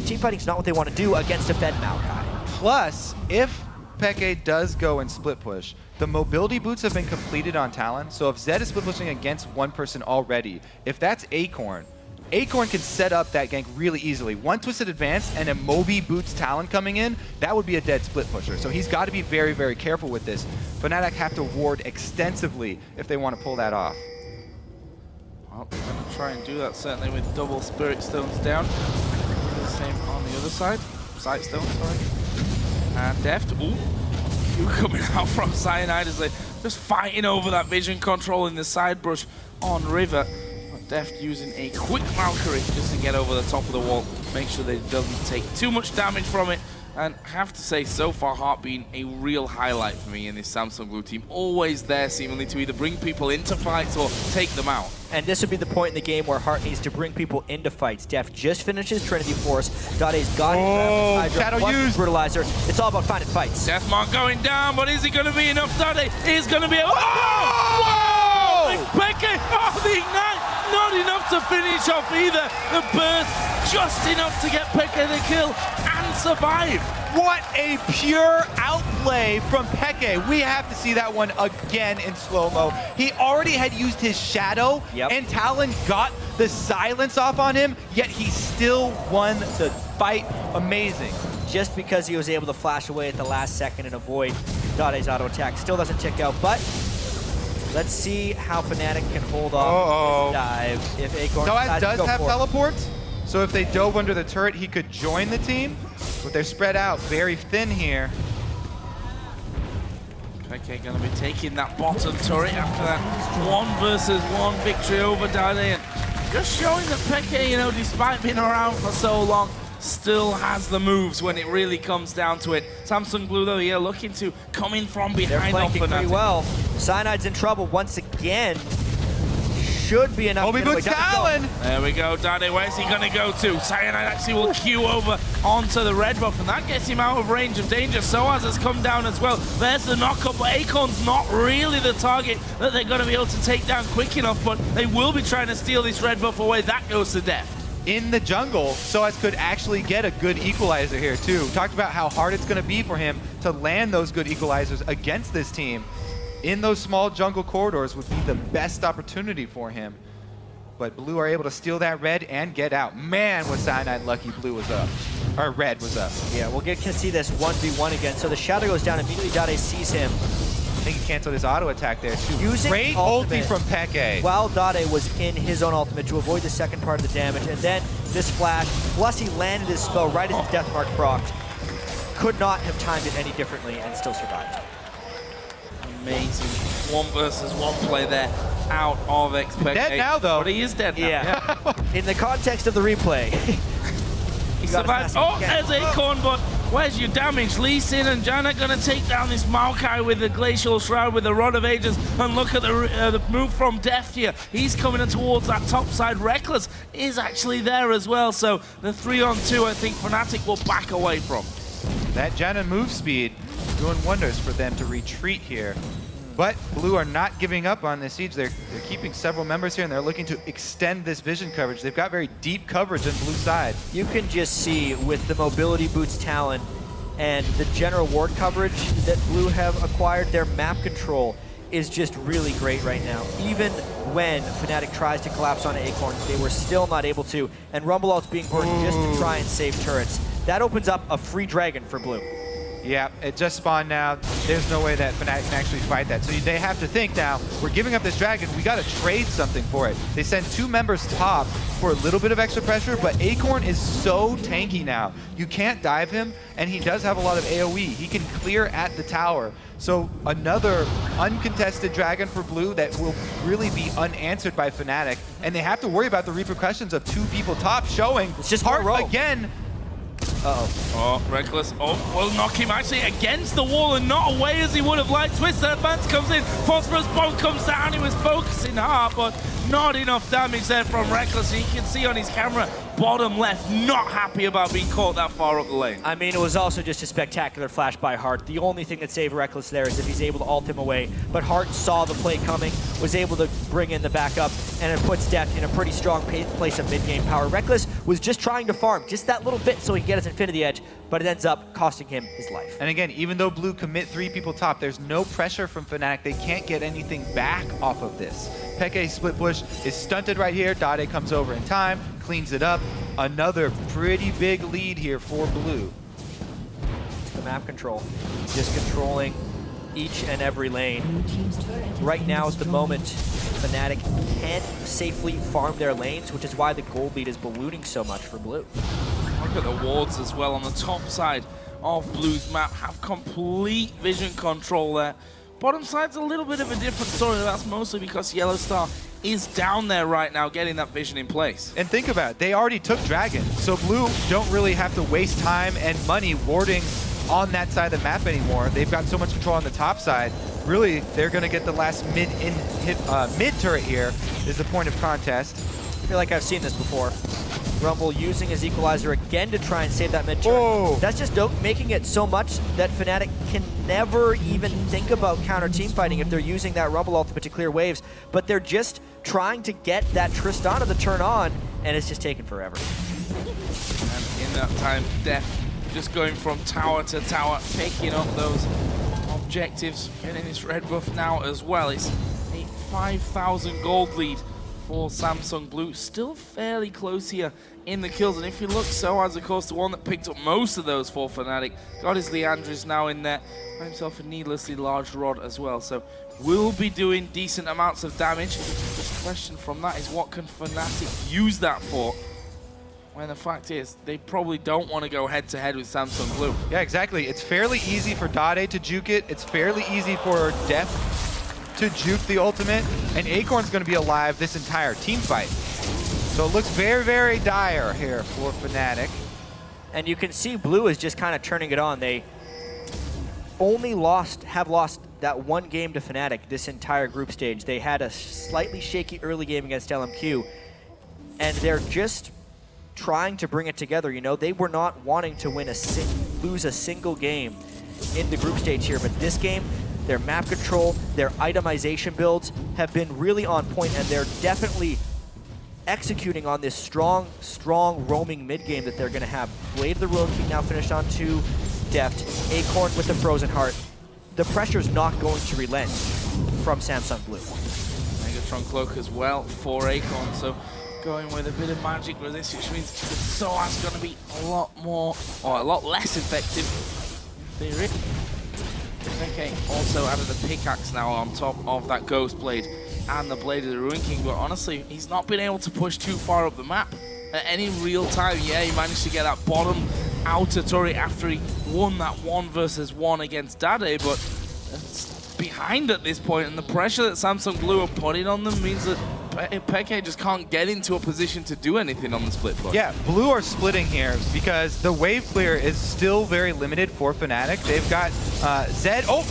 Team fighting's not what they want to do against a fed Maokai. Plus, if Peke does go and split push, the mobility boots have been completed on Talon, so if Zed is split pushing against one person already, if that's Acorn, Acorn can set up that gank really easily. One twisted advance and a Moby boots Talon coming in, that would be a dead split pusher. So he's got to be very, very careful with this. Fnatic have to ward extensively if they want to pull that off. Well, they're going to try and do that, certainly with double Spirit Stones down. The same on the other side. Sight Stone, sorry. And Deft. Ooh. You coming out from Cyanide as they're just fighting over that vision control in the side brush on River. But Deft using a quick Valkyrie just to get over the top of the wall. Make sure that it doesn't take too much damage from it. And I have to say, so far, Heart being a real highlight for me in this Samsung Blue team. Always there, seemingly, to either bring people into fights or take them out. And this would be the point in the game where Heart needs to bring people into fights. Deft just finishes Trinity Force. Dade's got his shadow use. Brutalizer. It's all about finding fights. Deathmark going down, but is it going to be enough? Dade is going to be... Whoa! Peke! Oh, the Ignite! Not enough to finish off either. The burst, just enough to get Peke the kill and survive. What a pure outplay from Peke. We have to see that one again in slow-mo. He already had used his shadow, and Talon got the silence off on him, yet he still won the fight. Amazing. Just because he was able to flash away at the last second and avoid Dade's auto attack. Still doesn't tick out, but let's see how Fnatic can hold off this dive. If Acorn does have teleports, so if they dove under the turret, he could join the team. But they're spread out very thin here. Peke going to be taking that bottom turret after that 1-versus-1 victory over Dade. And just showing that Peke, you know, despite being around for so long, still has the moves when it really comes down to it. Samsung Blue, though, yeah, looking to come in from behind. They're flanking pretty well. Cyanide's in trouble once again. Should be enough. Moby boots Talon! There we go, Dade. Where's he going to go to? Cyanide actually will queue over onto the red buff, and that gets him out of range of danger. SOAS has come down as well. There's the knockup, but Acorn's not really the target that they're going to be able to take down quick enough, but they will be trying to steal this red buff away. That goes to Deft. In the jungle, SOAS could actually get a good equalizer here, too. We talked about how hard it's going to be for him to land those good equalizers against this team. In those small jungle corridors would be the best opportunity for him. But Blue are able to steal that red and get out. Man, was Cyanide lucky Blue was up. Or red was up. Yeah, we'll get to see this 1v1 again. So the shadow goes down, immediately Dade sees him. I think he canceled his auto attack there too. Using great ulti from Peke. While Dade was in his own ultimate to avoid the second part of the damage. And then this flash, plus he landed his spell right as his Deathmark procced. Could not have timed it any differently and still survived. Amazing 1-versus-1 play there out of Expect. Dead now, though. But he is dead now. Yeah. In the context of the replay. He survived. Oh, there's Acorn, but where's your damage? Lee Sin and Janet going to take down this Maokai with the Glacial Shroud with the Rod of Ages. And look at the move from Deft here. He's coming in towards that top side. Reckless is actually there as well. So the 3-on-2, I think Fnatic will back away from. That Janet move speed doing wonders for them to retreat here. But Blue are not giving up on this siege. They're keeping several members here, and they're looking to extend this vision coverage. They've got very deep coverage on Blue side. You can just see with the mobility boots Talon, and the general ward coverage that Blue have acquired, their map control is just really great right now. Even when Fnatic tries to collapse on Acorn, they were still not able to, and Rumble Ult's being burdened just to try and save turrets. That opens up a free dragon for Blue. Yeah, it just spawned now. There's no way that Fnatic can actually fight that. So they have to think now, we're giving up this dragon, we gotta trade something for it. They send 2 members top for a little bit of extra pressure, but Acorn is so tanky now. You can't dive him, and he does have a lot of AoE. He can clear at the tower. So another uncontested dragon for Blue that will really be unanswered by Fnatic, and they have to worry about the repercussions of 2 people top showing. It's just Heart more row. again. Oh, Reckless. Oh, will knock him actually against the wall and not away as he would have liked. Twister Advance comes in. Phosphorus Bomb comes down. He was focusing hard, but not enough damage there from Reckless. You can see on his camera, bottom left, not happy about being caught that far up the lane. I mean, it was also just a spectacular flash by Hart. The only thing that saved Reckless there is if he's able to ult him away. But Hart saw the play coming, was able to bring in the backup, and it puts Deft in a pretty strong place of mid-game power. Reckless was just trying to farm just that little bit so he can get his Infinity Edge, but it ends up costing him his life. And again, even though Blue commit 3 people top, there's no pressure from Fnatic. They can't get anything back off of this. Peke split push is stunted right here. Dade comes over in time, cleans it up. Another pretty big lead here for Blue. The map control, just controlling each and every lane. Right now is the moment Fnatic can't safely farm their lanes, which is why the gold lead is ballooning so much for Blue. Look at the wards as well on the top side of Blue's map. Have complete vision control there. Bottom side's a little bit of a different story. That's mostly because Yellow Star is down there right now getting that vision in place. And think about it, they already took Dragon, so Blue don't really have to waste time and money warding on that side of the map anymore. They've got so much control on the top side. Really, they're going to get the last mid turret here is the point of contest. I feel like I've seen this before. Rumble using his equalizer again to try and save that mid turret. Whoa. That's just making it so much that Fnatic can never even think about counter team fighting if they're using that Rumble ultimate to clear waves, but they're just trying to get that Tristana to turn on, and it's just taking forever. And in that time, Def just going from tower to tower, picking up those objectives, getting this red buff now as well. It's a 5,000 gold lead for Samsung Blue. Still fairly close here in the kills, and if you look, Soaz, of course, the one that picked up most of those for Fnatic, got his Leandris now in there, got himself a needlessly large rod as well, so will be doing decent amounts of damage. The question from that is, what can Fnatic use that for? When the fact is, they probably don't want to go head-to-head with Samsung Blue. Yeah, exactly. It's fairly easy for Dade to juke it. It's fairly easy for Def to juke the ultimate, and Acorn's going to be alive this entire team fight. So it looks very, very dire here for Fnatic. And you can see Blue is just kind of turning it on. They only have lost that one game to Fnatic this entire group stage. They had a slightly shaky early game against LMQ, and they're just trying to bring it together. You know, they were not wanting to lose a single game in the group stage here, but this game, their map control, their itemization builds have been really on point, and they're definitely executing on this strong roaming mid game that they're going to have. Blade of the Ruin King now finished on 2, Deft, Acorn with the Frozen Heart. The pressure's not going to relent from Samsung Blue. Megatron Cloak as well for Acorn, so going with a bit of magic resist, which means Soaz going to be a lot less effective in theory. Okay, also added the pickaxe now on top of that Ghost Blade and the Blade of the Ruin King, but honestly, he's not been able to push too far up the map at any real time. Yeah, he managed to get that bottom outer turret after he won that 1 versus 1 against Dade, but it's behind at this point, and the pressure that Samsung Blue are putting on them means that Peke just can't get into a position to do anything on the split push. Yeah, Blue are splitting here because the wave clear is still very limited for Fnatic. They've got Zed. Oh!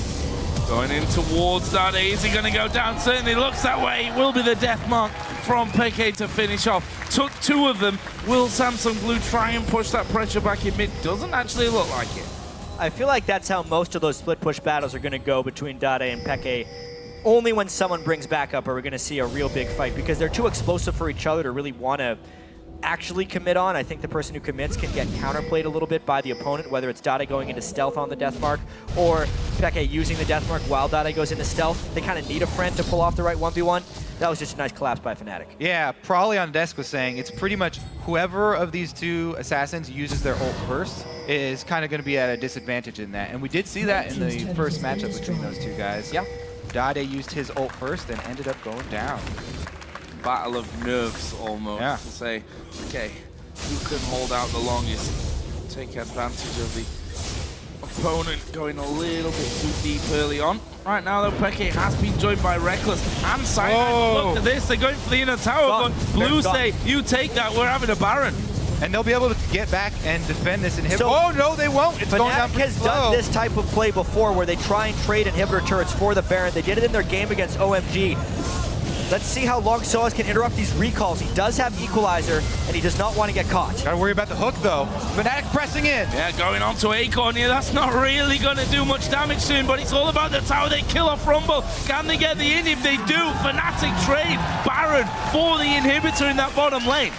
Going in towards that. Is he going to go down? Certainly looks that way. It will be the death mark from Peke to finish off. Took 2 of them. Will Samsung Blue try and push that pressure back in mid? Doesn't actually look like it. I feel like that's how most of those split push battles are going to go between Dade and Peke. Only when someone brings backup are we going to see a real big fight, because they're too explosive for each other to really want to actually commit on. I think the person who commits can get counterplayed a little bit by the opponent, whether it's Dade going into stealth on the Deathmark or Peke using the Deathmark while Dade goes into stealth. They kind of need a friend to pull off the right 1v1. That was just a nice collapse by Fnatic. Yeah, Probably on desk was saying it's pretty much whoever of these two assassins uses their ult first is kind of going to be at a disadvantage in that. And we did see that in the first matchup between those two guys. Yeah. Dade used his ult first and ended up going down. Battle of nerves, almost. Yeah. To say, okay, who can hold out the longest? Take advantage of the opponent going a little bit too deep early on. Right now, though, Peke has been joined by Reckless and Cyanide. Look at this, they're going for the inner tower, but Blue say, you take that, we're having a Baron. And they'll be able to get back and defend this inhibitor. So Oh, no, they won't. It's going down Fnatic pretty has slow. done this type of play before where they try and trade inhibitor turrets for the Baron. They did it in their game against OMG. Let's see how long Soaz can interrupt these recalls. He does have Equalizer, and he does not want to get caught. Gotta worry about the hook, though. Fnatic pressing in. Yeah, going on to Acorn here. That's not really going to do much damage to him, but it's all about the tower. They kill off Rumble. Can they get the inhib? They do. Fnatic trade Baron for the inhibitor in that bottom lane.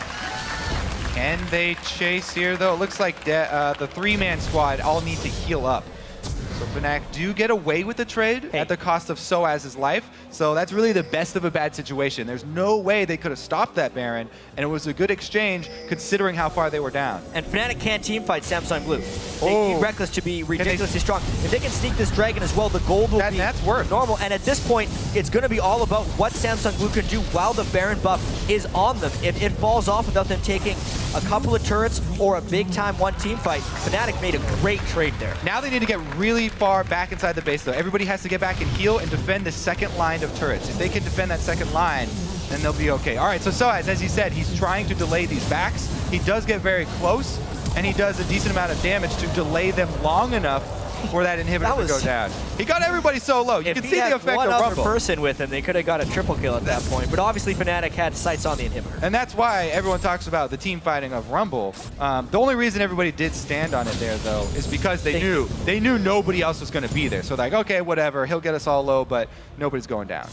Can they chase here, though? It looks like the three-man squad all need to heal up. So Fnatic do get away with the trade at the cost of Soaz's life. So that's really the best of a bad situation. There's no way they could have stopped that Baron, and it was a good exchange considering how far they were down. And Fnatic can't teamfight Samsung Blue. They need Reckless to be ridiculously strong. If they can sneak this Dragon as well, the gold will be that's worth normal. And at this point, it's going to be all about what Samsung Blue can do while the Baron buff is on them. If it falls off without them taking a couple of turrets or a big-time one-team fight, Fnatic made a great trade there. Now they need to get really far back inside the base, though. Everybody has to get back and heal and defend the second line of turrets. If they can defend that second line, then they'll be okay. All right, so Soaz, as he said, he's trying to delay these backs. He does get very close, and he does a decent amount of damage to delay them long enough for that inhibitor to go down. He got everybody so low. You can see the effect of Rumble. If he had one other person with him, they could have got a triple kill at that point. But obviously, Fnatic had sights on the inhibitor. And that's why everyone talks about the team fighting of Rumble. The only reason everybody did stand on it there, though, is because they knew nobody else was going to be there. So like, okay, whatever, he'll get us all low, but nobody's going down.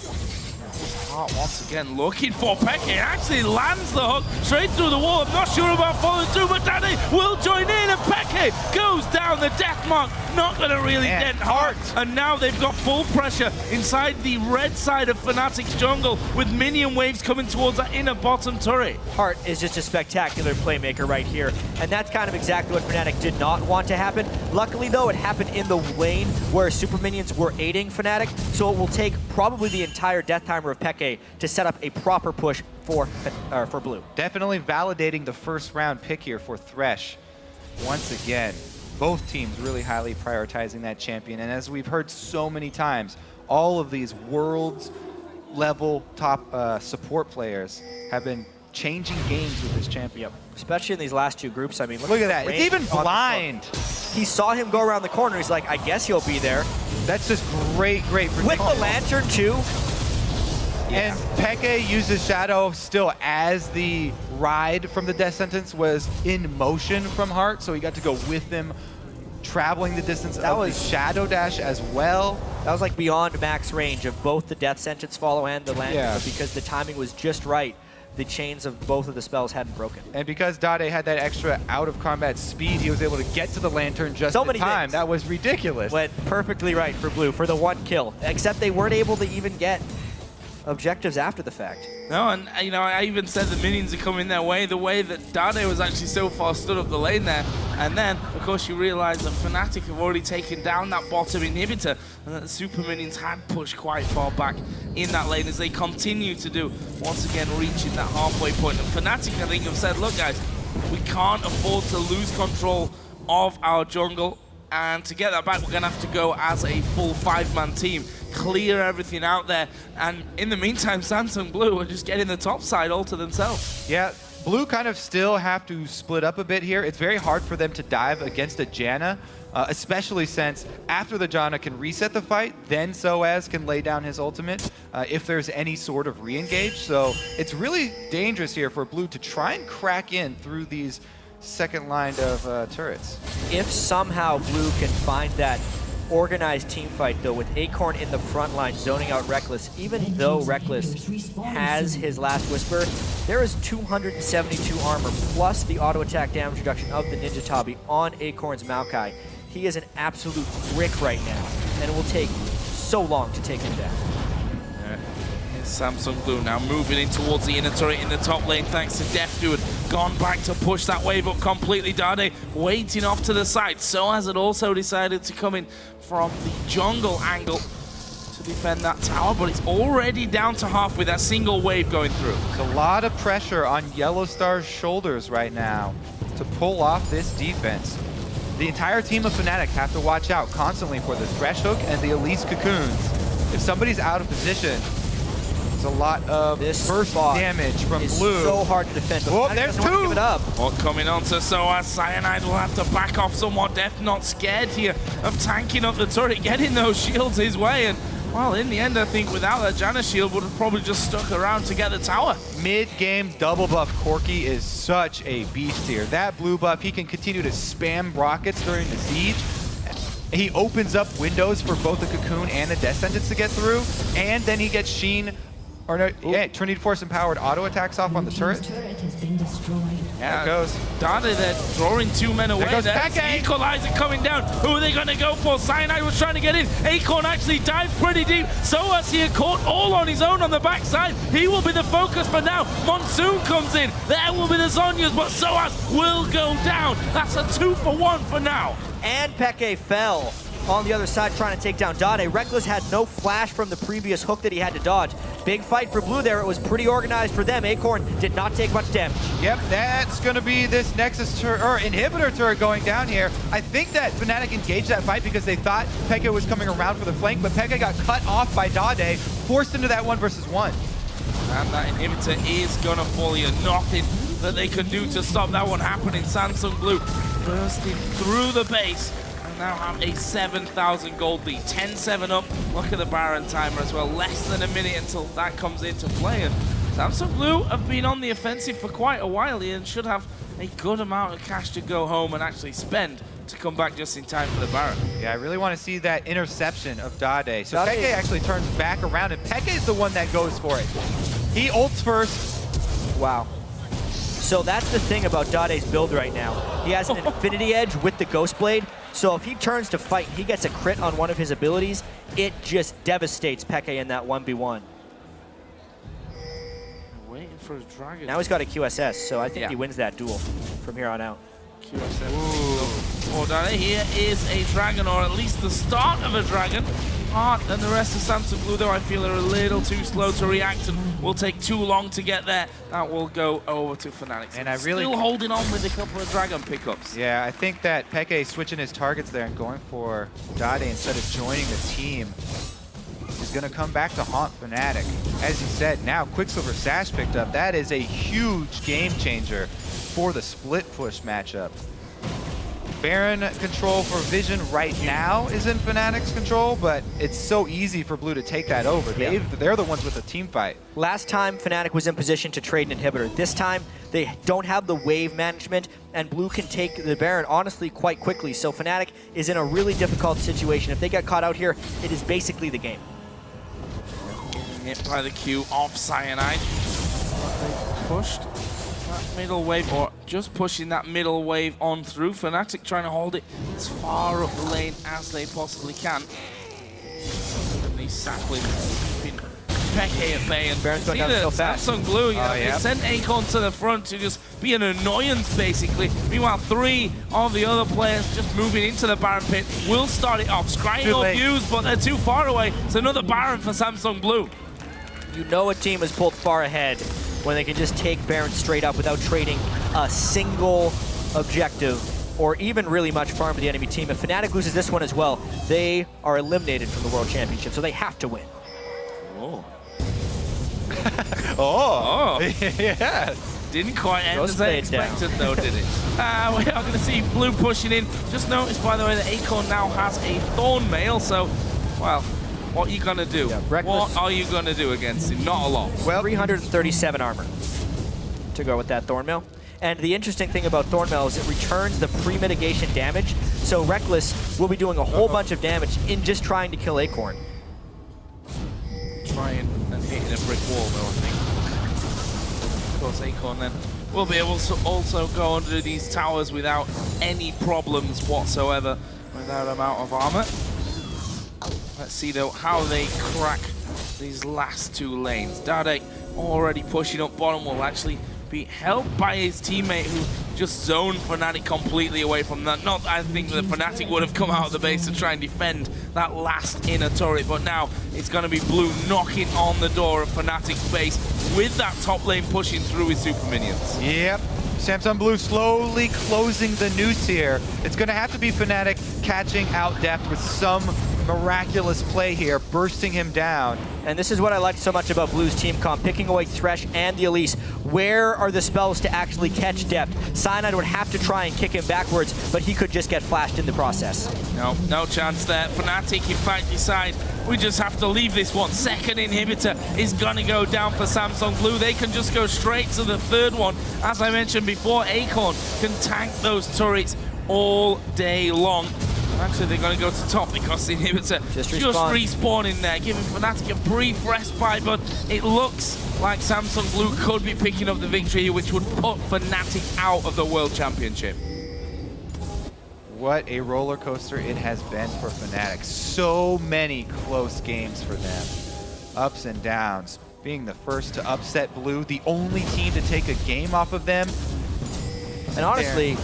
Once again looking for Peke. Actually lands the hook straight through the wall. I'm not sure about following through, but Dade will join in, and Peke goes down the death mark. Not going to really dent Heart. And now they've got full pressure inside the red side of Fnatic's jungle with minion waves coming towards that inner bottom turret. Heart is just a spectacular playmaker right here, and that's kind of exactly what Fnatic did not want to happen. Luckily, though, it happened in the lane where super minions were aiding Fnatic, so it will take probably the entire death timer of Peke to set up a proper push for Blue. Definitely validating the first round pick here for Thresh. Once again, both teams really highly prioritizing that champion. And as we've heard so many times, all of these world level top support players have been changing games with this champion. Especially in these last two groups. I mean, look at that. It's even blind. He saw him go around the corner. He's like, I guess he'll be there. That's just great prediction. With the lantern, too. And Peke uses Shadow still as the ride from the death sentence was in motion from Heart, so he got to go with them, traveling the distance of the Shadow Dash as well. That was like beyond max range of both the death sentence follow and the lantern, but because the timing was just right, the chains of both of the spells hadn't broken. And because Dade had that extra out-of-combat speed, he was able to get to the lantern just in time. That was ridiculous. Went perfectly right for Blue for the one kill, except they weren't able to even get objectives after the fact. No, and you know, I even said the minions are coming their way, the way that Dade was actually so far stood up the lane there. And then, of course, you realize that Fnatic have already taken down that bottom inhibitor, and that the super minions had pushed quite far back in that lane as they continue to do, once again, reaching that halfway point. And Fnatic, I think, have said, look, guys, we can't afford to lose control of our jungle. And to get that back, we're going to have to go as a full 5-man team, clear everything out there. And in the meantime, Samsung Blue are just getting the top side all to themselves. Yeah, Blue kind of still have to split up a bit here. It's very hard for them to dive against a Janna, especially since after the Janna can reset the fight, then Soaz can lay down his ultimate if there's any sort of re-engage. So it's really dangerous here for Blue to try and crack in through these second line of turrets. If somehow Blue can find that organized team fight, though, with Acorn in the front line zoning out Reckless. Even though Reckless has his last Whisper, there is 272 armor plus the auto attack damage reduction of the Ninja Tabi on Acorn's Maokai. He is an absolute brick right now, and it will take so long to take him down. Samsung Blue now moving in towards the inner turret in the top lane thanks to Deft, who had gone back to push that wave up completely. Dade waiting off to the side. SOAS had also decided to come in from the jungle angle to defend that tower, but it's already down to half with that single wave going through. There's a lot of pressure on Yellow Star's shoulders right now to pull off this defense. The entire team of Fnatic have to watch out constantly for the Thresh Hook and the Elise Cocoons. If somebody's out of position, a lot of burst damage from Blue. So hard to defend. Oh, there's two! Give it up. Well, coming on to SOAS, Cyanide will have to back off somewhat. Deft not scared here of tanking up the turret, getting those shields his way. And, well, in the end, I think without that Janna shield, would have probably just stuck around to get the tower. Mid-game double buff Corki is such a beast here. That blue buff, he can continue to spam rockets during the siege. He opens up windows for both the Cocoon and the Death Sentence to get through. And then he gets Sheen. Or no, yeah, Trinity Force empowered auto attacks off on the turret. Yeah, there goes. Dade there, drawing two men away. There's Equalizer coming down. Who are they going to go for? Cyanide was trying to get in. Acorn actually dived pretty deep. SOAS here caught all on his own on the backside. He will be the focus for now. Monsoon comes in. There will be the Zonyas, but SOAS will go down. That's a 2-for-1 for now. And Peke fell on the other side trying to take down Dade. Reckless had no flash from the previous hook that he had to dodge. Big fight for Blue there. It was pretty organized for them. Acorn did not take much damage. Yep, that's going to be this Nexus turret, or inhibitor turret going down here. I think that Fnatic engaged that fight because they thought Peke was coming around for the flank, but Peke got cut off by Dade, forced into that 1-versus-1. And that inhibitor is going to fall here. Nothing that they can do to stop that one happening. Samsung Blue bursting through the base. Now have a 7,000 gold lead, 10-7 up. Look at the Baron timer as well, less than a minute until that comes into play. And Samsung Blue have been on the offensive for quite a while here and should have a good amount of cash to go home and actually spend to come back just in time for the Baron. Yeah, I really want to see that interception of Dade. So Peke actually turns back around, and Peke is the one that goes for it. He ults first. Wow. So that's the thing about Dade's build right now. He has an Infinity Edge with the Ghost Blade, so if he turns to fight and he gets a crit on one of his abilities, it just devastates Peke in that 1v1. Waiting for his dragon. Now he's got a QSS, so I think he wins that duel from here on out. QSS. Oh, Dade, here is a dragon, or at least the start of a dragon. Art and the rest of Samsung Blue, though, I feel are a little too slow to react and will take too long to get there. That will go over to Fnatic. And I really still holding on with a couple of dragon pickups. Yeah, I think that Peke switching his targets there and going for Dade instead of joining the team is going to come back to haunt Fnatic. As you said, now Quicksilver Sash picked up. That is a huge game changer for the split push matchup. Baron control for Vision right now is in Fnatic's control, but it's so easy for Blue to take that over. They're the ones with the team fight. Last time, Fnatic was in position to trade an inhibitor. This time, they don't have the wave management, and Blue can take the Baron, honestly, quite quickly. So Fnatic is in a really difficult situation. If they get caught out here, it is basically the game. Hit by the Q off Cyanide. They pushed that middle wave, or just pushing that middle wave on through. Fnatic trying to hold it as far up the lane as they possibly can. And these saplings keeping Peke at bay, and Baron's going down so fast. Samsung Blue, they sent Acorn to the front to just be an annoyance, basically. Meanwhile, three of the other players just moving into the Baron pit will start it off. Scrying up views, but they're too far away. It's another Baron for Samsung Blue. You know a team is pulled far ahead when they can just take Baron straight up without trading a single objective or even really much farm to the enemy team. If Fnatic loses this one as well, they are eliminated from the World Championship, so they have to win. Oh. Oh. Yes. Didn't quite end as they expected, though, did it? We are going to see Blue pushing in. Just notice, by the way, that Acorn now has a Thorn Mail, so, well, what are you going to do? What are you going to do against him? Not a lot. Well, 337 armor to go with that Thornmail. And the interesting thing about Thornmail is it returns the pre-mitigation damage So Reckless will be doing a whole bunch of damage in just trying to kill Acorn. Trying and hitting a brick wall, though, I think. Of course, Acorn then will be able to also go under these towers without any problems whatsoever, with that amount of armor. Let's see, though, how they crack these last two lanes. Dade already pushing up bottom, will actually be helped by his teammate who just zoned Fnatic completely away from that. Not, I think the Fnatic would have come out of the base to try and defend that last inner turret, but now it's going to be Blue knocking on the door of Fnatic's base with that top lane pushing through his super minions. Yep. Samsung Blue slowly closing the noose here. It's going to have to be Fnatic catching out Deft with some miraculous play here, bursting him down. And this is what I like so much about Blue's team comp, picking away Thresh and the Elise. Where are the spells to actually catch Deft? Cyanide would have to try and kick him backwards, but he could just get flashed in the process. No chance there. Fnatic, in fact, decide we just have to leave this one. Second inhibitor is going to go down for Samsung Blue. They can just go straight to the third one. As I mentioned before, Acorn can tank those turrets all day long. Actually, they're going to go to top because the inhibitor just respawning there, giving Fnatic a brief respite, but it looks like Samsung Blue could be picking up the victory, which would put Fnatic out of the World Championship. What a roller coaster it has been for Fnatic. So many close games for them. Ups and downs. Being the first to upset Blue, the only team to take a game off of them. And honestly,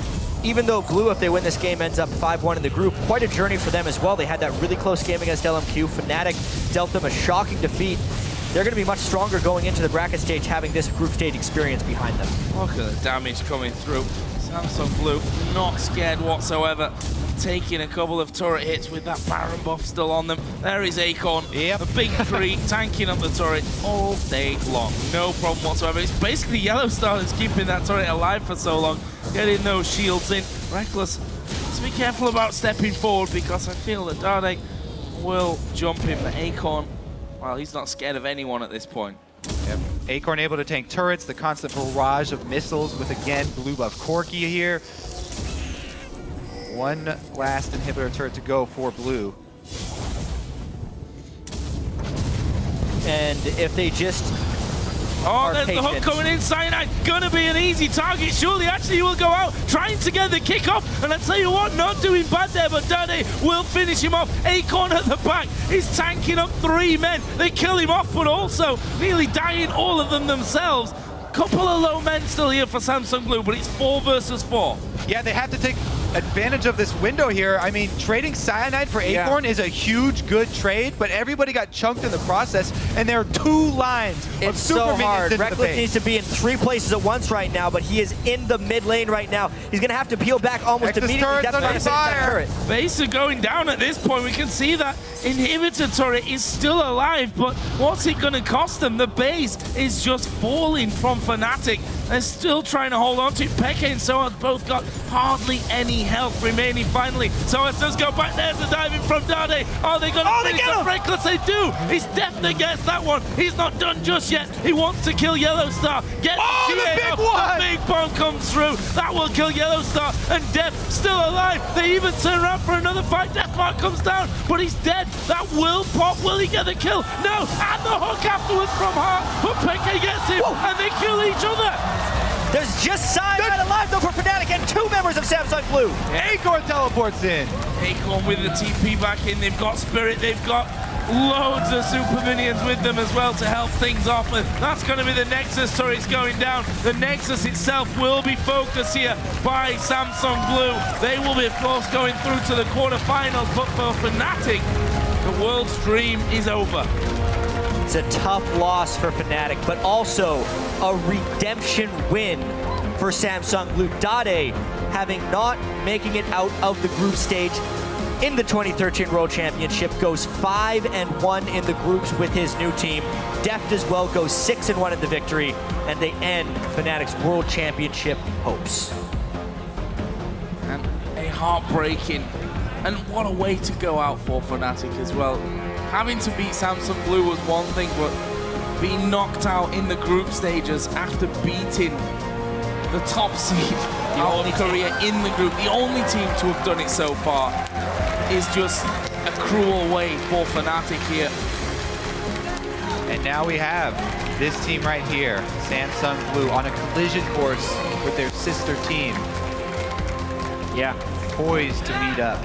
even though Blue, if they win this game, ends up 5-1 in the group, quite a journey for them as well. They had that really close game against LMQ. Fnatic dealt them a shocking defeat. They're going to be much stronger going into the bracket stage, having this group stage experience behind them. Look at the damage coming through. Samsung Blue not scared whatsoever, taking a couple of turret hits with that Baron buff still on them. There is Acorn, the big three, tanking up the turret all day long. No problem whatsoever. It's basically Yellow Star that's keeping that turret alive for so long, getting those shields in. Reckless, let's be careful about stepping forward because I feel that Dade will jump him. But Acorn, well, he's not scared of anyone at this point. Yep. Acorn able to tank turrets, the constant barrage of missiles with, again, Blue buff Corki here. One last inhibitor turret to go for Blue. And if they just there's the hook coming in. Cyanide gonna be an easy target. Surely, actually, he will go out trying to get the kickoff. And I tell you what, not doing bad there, but Dade will finish him off. Acorn at the back is tanking up 3 men. They kill him off, but also nearly dying all of them themselves. Couple of low men still here for Samsung Blue, but it's 4 versus 4. Yeah, they have to take advantage of this window here. I mean, trading Cyanide for Acorn is a huge, good trade, but everybody got chunked in the process, and there are 2 lines of super so hard. minions Reckless needs to be in 3 places at once right now, but he is in the mid lane right now. He's going to have to peel back almost immediately. Base are going down at this point. We can see that inhibitor turret is still alive, but what's it going to cost them? The base is just falling from Fnatic. They're still trying to hold on to it. Peke and Soaz both got hardly any health remaining finally. Soaz does go back there to dive in from Dade. Are they going to finish the Reckless? They do. He's definitely gets that one. He's not done just yet. He wants to kill Yellow Star. Get the big one! The big bomb comes through. That will kill Yellow Star. And Def still alive. They even turn around for another fight. Deathmark comes down, but he's dead. That will pop. Will he get the kill? No. And the hook afterwards from Hart. But Peke gets him. And they kill each other. There's just Cyanide alive though for Fnatic and 2 members of Samsung Blue. Acorn teleports in. Acorn with the TP back in. They've got Spirit. They've got loads of super minions with them as well to help things off. And that's going to be the Nexus turrets going down. The Nexus itself will be focused here by Samsung Blue. They will be, of course, going through to the quarterfinals. But for Fnatic, the world's dream is over. It's a tough loss for Fnatic, but also a redemption win for Samsung Blue. Dade, having not making it out of the group stage in the 2013 World Championship, goes 5-1 in the groups with his new team. Deft as well goes 6-1 in the victory, and they end Fnatic's World Championship hopes. And a heartbreaking, and what a way to go out for Fnatic as well. Having to beat Samsung Blue was one thing, but being knocked out in the group stages after beating the top seed out of Korea in the group. The only team to have done it so far is just a cruel way for Fnatic here. And now we have this team right here, Samsung Blue, on a collision course with their sister team. Yeah. Poised to meet up.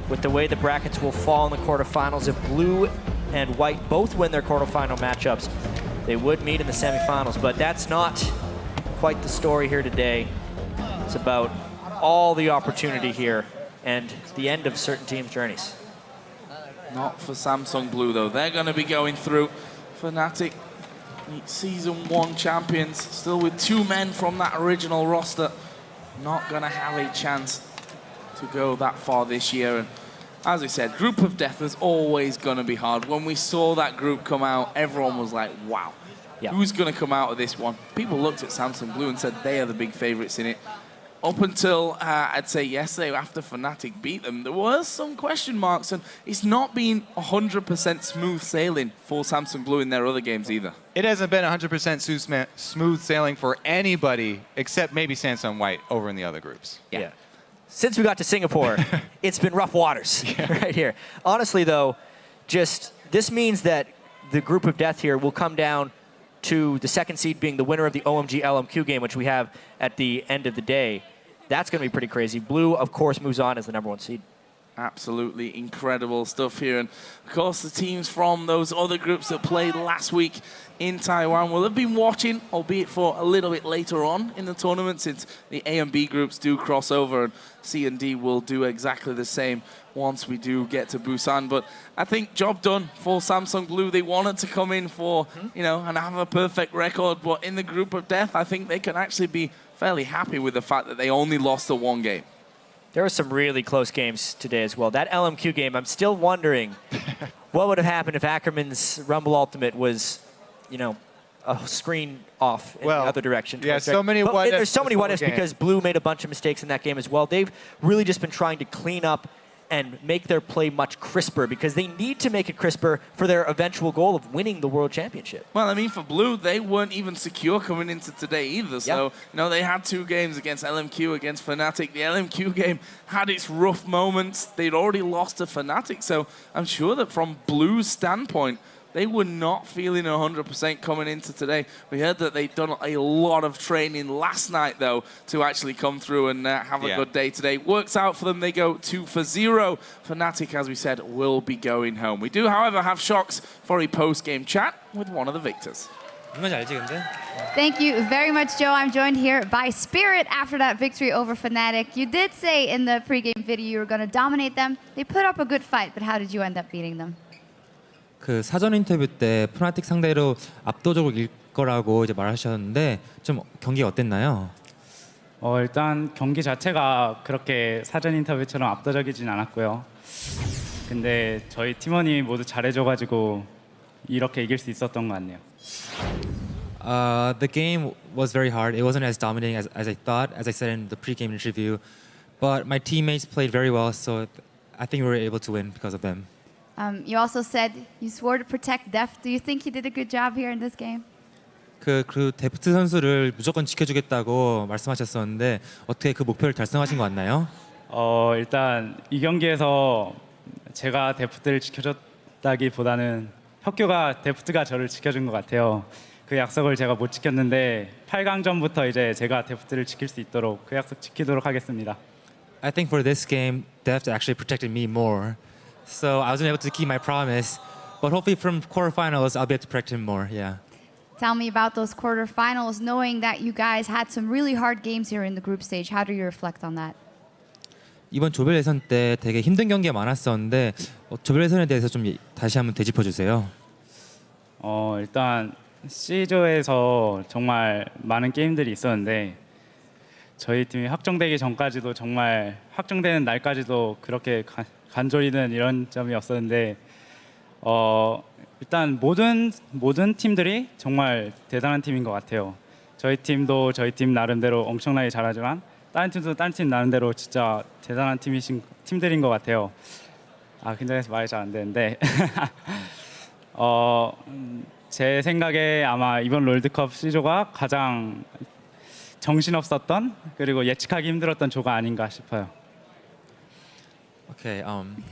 With the way the brackets will fall in the quarterfinals, if Blue and White both win their quarterfinal matchups, they would meet in the semifinals. But that's not quite the story here today. It's about all the opportunity here and the end of certain teams' journeys. Not for Samsung Blue, though. They're going to be going through. Fnatic, Season 1 champions, still with 2 men from that original roster. Not going to have a chance to go that far this year. And as I said, Group of Death is always going to be hard. When we saw that group come out, everyone was like, wow, who's going to come out of this one? People looked at Samsung Blue and said they are the big favorites in it. Up until, I'd say yesterday, after Fnatic beat them, there was some question marks, and it's not been 100% smooth sailing for Samsung Blue in their other games either. It hasn't been 100% smooth sailing for anybody except maybe Samsung White over in the other groups. Yeah. Since we got to Singapore, it's been rough waters right here. Honestly, though, just this means that the Group of Death here will come down to the second seed being the winner of the OMG LMQ game, which we have at the end of the day. That's going to be pretty crazy. Blue, of course, moves on as the #1 seed. Absolutely incredible stuff here. And, of course, the teams from those other groups that played last week in Taiwan will have been watching, albeit for a little bit later on in the tournament, since the A and B groups do cross over, and C and D will do exactly the same once we do get to Busan. But I think job done for Samsung Blue. They wanted to come in for, and have a perfect record, but in the Group of Death, I think they can actually be fairly happy with the fact that they only lost the 1 game. There were some really close games today as well. That LMQ game, I'm still wondering what would have happened if Ackerman's Rumble Ultimate was, a screen off in the other direction. Yeah, so many what ifs. There's so many what ifs because Blue made a bunch of mistakes in that game as well. They've really just been trying to clean up and make their play much crisper because they need to make it crisper for their eventual goal of winning the World Championship. Well, I mean, for Blue, they weren't even secure coming into today either. So, they had 2 games against LMQ, against Fnatic. The LMQ game had its rough moments. They'd already lost to Fnatic. So I'm sure that from Blue's standpoint, they were not feeling 100% coming into today. We heard that they'd done a lot of training last night, though, to actually come through and have a good day today. Works out for them. They go 2-0. Fnatic, as we said, will be going home. We do, however, have Shocks for a post-game chat with one of the victors. Thank you very much, Joe. I'm joined here by Spirit after that victory over Fnatic. You did say in the pregame video you were going to dominate them. They put up a good fight, but how did you end up beating them? 그 사전 인터뷰 때 프나틱 상대로 압도적으로 이길 거라고 이제 말하셨는데 좀 경기가 어땠나요? 일단 경기 자체가 그렇게 사전 인터뷰처럼 압도적이진 않았고요. 근데 저희 팀원이 모두 잘해줘가지고 이렇게 이길 수 있었던 것 같네요. The game was very hard. It wasn't as dominating as I thought, as I said in the pre-game interview. But my teammates played very well, so I think we were able to win because of them. You also said you swore to protect Deft. Do you think you did a good job here in this game? 그 데프트 선수를 무조건 지켜주겠다고 말씀하셨었는데 어떻게 그 목표를 달성하신 것 같나요? 일단 이 경기에서 제가 데프트를 지켜줬다기보다는 혁규가 데프트가 저를 지켜준 것 같아요. 그 약속을 제가 못 지켰는데 8강전부터 이제 제가 데프트를 지킬 수 있도록 그 약속 지키도록 하겠습니다. I think for this game, Deft actually protected me more. So I wasn't able to keep my promise, but hopefully from quarterfinals I'll be able to protect him more. Yeah. Tell me about those quarterfinals, knowing that you guys had some really hard games here in the group stage. How do you reflect on that? 이번 조별 예선 때 되게 힘든 경기가 많았었는데 조별 예선에 대해서 좀 다시 한번 되짚어 주세요. 일단 C조에서 정말 많은 게임들이 있었는데 저희 팀이 확정되기 전까지도 정말 확정되는 날까지도 그렇게 간절히는 이런 점이 없었는데 일단 모든 팀들이 정말 대단한 팀인 것 같아요. 저희 팀도 저희 팀 나름대로 엄청나게 잘하지만 다른 팀도 다른 팀 나름대로 진짜 대단한 팀들인 것 같아요. 긴장해서 말이 잘 안 되는데 제 생각에 아마 이번 롤드컵 C조가 가장 정신없었던 그리고 예측하기 힘들었던 조가 아닌가 싶어요. Okay,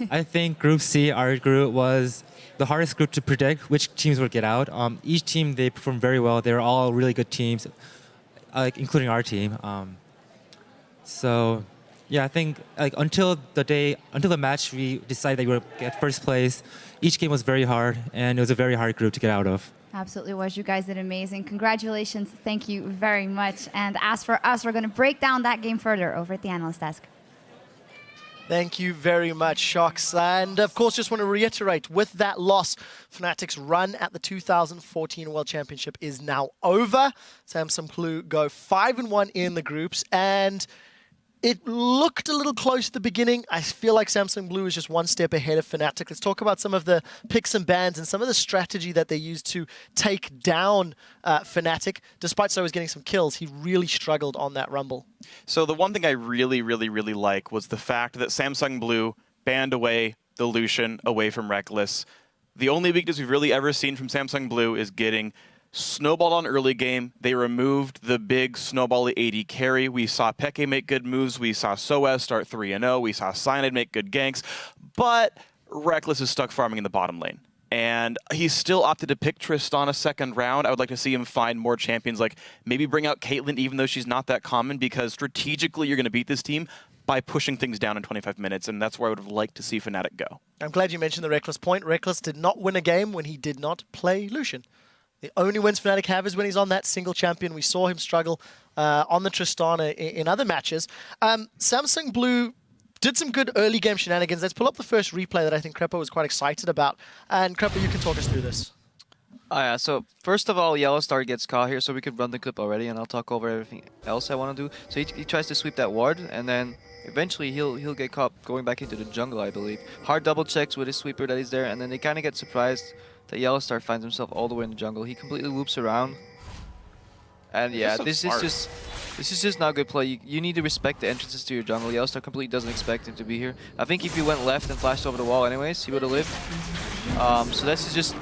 I think Group C, our group, was the hardest group to predict which teams would get out. Each team, they performed very well. They were all really good teams, including our team. So, yeah, I think until the match, we decided that we would get first place. Each game was very hard, and it was a very hard group to get out of. Absolutely was. You guys did amazing. Congratulations. Thank you very much. And as for us, we're going to break down that game further over at the analyst desk. Thank you very much, Shocks. And of course, just want to reiterate, with that loss, Fnatic's run at the 2014 World Championship is now over. Samsung Blue go 5-1 in the groups, and it looked a little close at the beginning. I feel like Samsung Blue is just one step ahead of Fnatic. Let's talk about some of the picks and bans and some of the strategy that they used to take down Fnatic. Despite Soa's getting some kills, he really struggled on that Rumble. So the one thing I really like was the fact that Samsung Blue banned away the Lucian away from Reckless. The only weakness we've really ever seen from Samsung Blue is getting snowballed on early game. They removed the big snowbally AD carry. We saw Peke make good moves. We saw Soa start 3-0. We saw Cyanide make good ganks. But Reckless is stuck farming in the bottom lane. And he's still opted to pick Tristana second round. I would like to see him find more champions, like maybe bring out Caitlyn, even though she's not that common, because strategically you're going to beat this team by pushing things down in 25 minutes, and that's where I would have liked to see Fnatic go. I'm glad you mentioned the Reckless point. Reckless did not win a game when he did not play Lucian. The only wins Fnatic have is when he's on that single champion. We saw him struggle on the Tristana in other matches. Samsung Blue did some good early game shenanigans. Let's pull up the first replay that I think Krepo was quite excited about. And Krepo, you can talk us through this. Yeah, so first of all, Yellow Star gets caught here, so we could run the clip already, and I'll talk over everything else I want to do. So he tries to sweep that ward, and then eventually he'll get caught going back into the jungle, I believe. Hard double checks with his sweeper that he's there, and then they kind of get surprised that Yellow Star finds himself all the way in the jungle. He completely loops around. And yeah, this is just not good play. You need to respect the entrances to your jungle. Yellow Star completely doesn't expect him to be here. I think if he went left and flashed over the wall anyways, he would have lived. So this is just,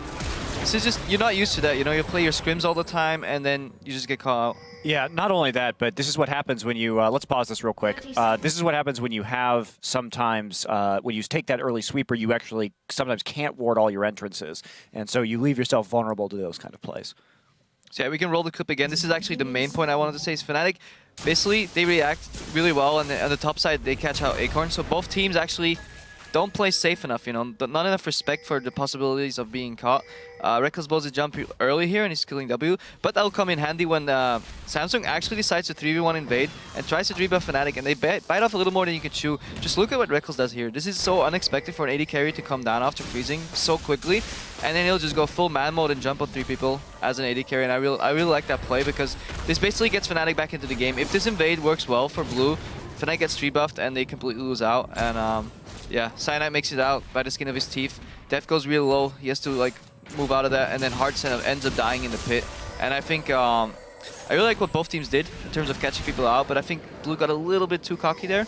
you're not used to that. You know, you play your scrims all the time and then you just get caught out. Yeah, not only that, but this is what happens when you, let's pause this real quick. This is what happens when you have sometimes, when you take that early sweeper, you actually sometimes can't ward all your entrances. And so you leave yourself vulnerable to those kind of plays. So yeah, we can roll the clip again. This is actually the main point I wanted to say is Fnatic, basically, they react really well, and on the top side, they catch out Acorn. So both teams actually don't play safe enough, you know, not enough respect for the possibilities of being caught. Reckless blows a jump early here and he's killing W, but that'll come in handy when Samsung actually decides to 3v1 invade and tries to rebuff Fnatic, and they bite off a little more than you can chew. Just look at what Reckless does here. This is so unexpected for an AD carry to come down after freezing so quickly, and then he'll just go full man mode and jump on 3 people as an AD carry, and I really like that play because this basically gets Fnatic back into the game. If this invade works well for Blue, Fnatic gets 3-buffed and they completely lose out, and yeah, Cyanide makes it out by the skin of his teeth. Death goes real low. He has to like move out of that, and then Hearts ends up dying in the pit. And I think I really like what both teams did in terms of catching people out, but I think Blue got a little bit too cocky there.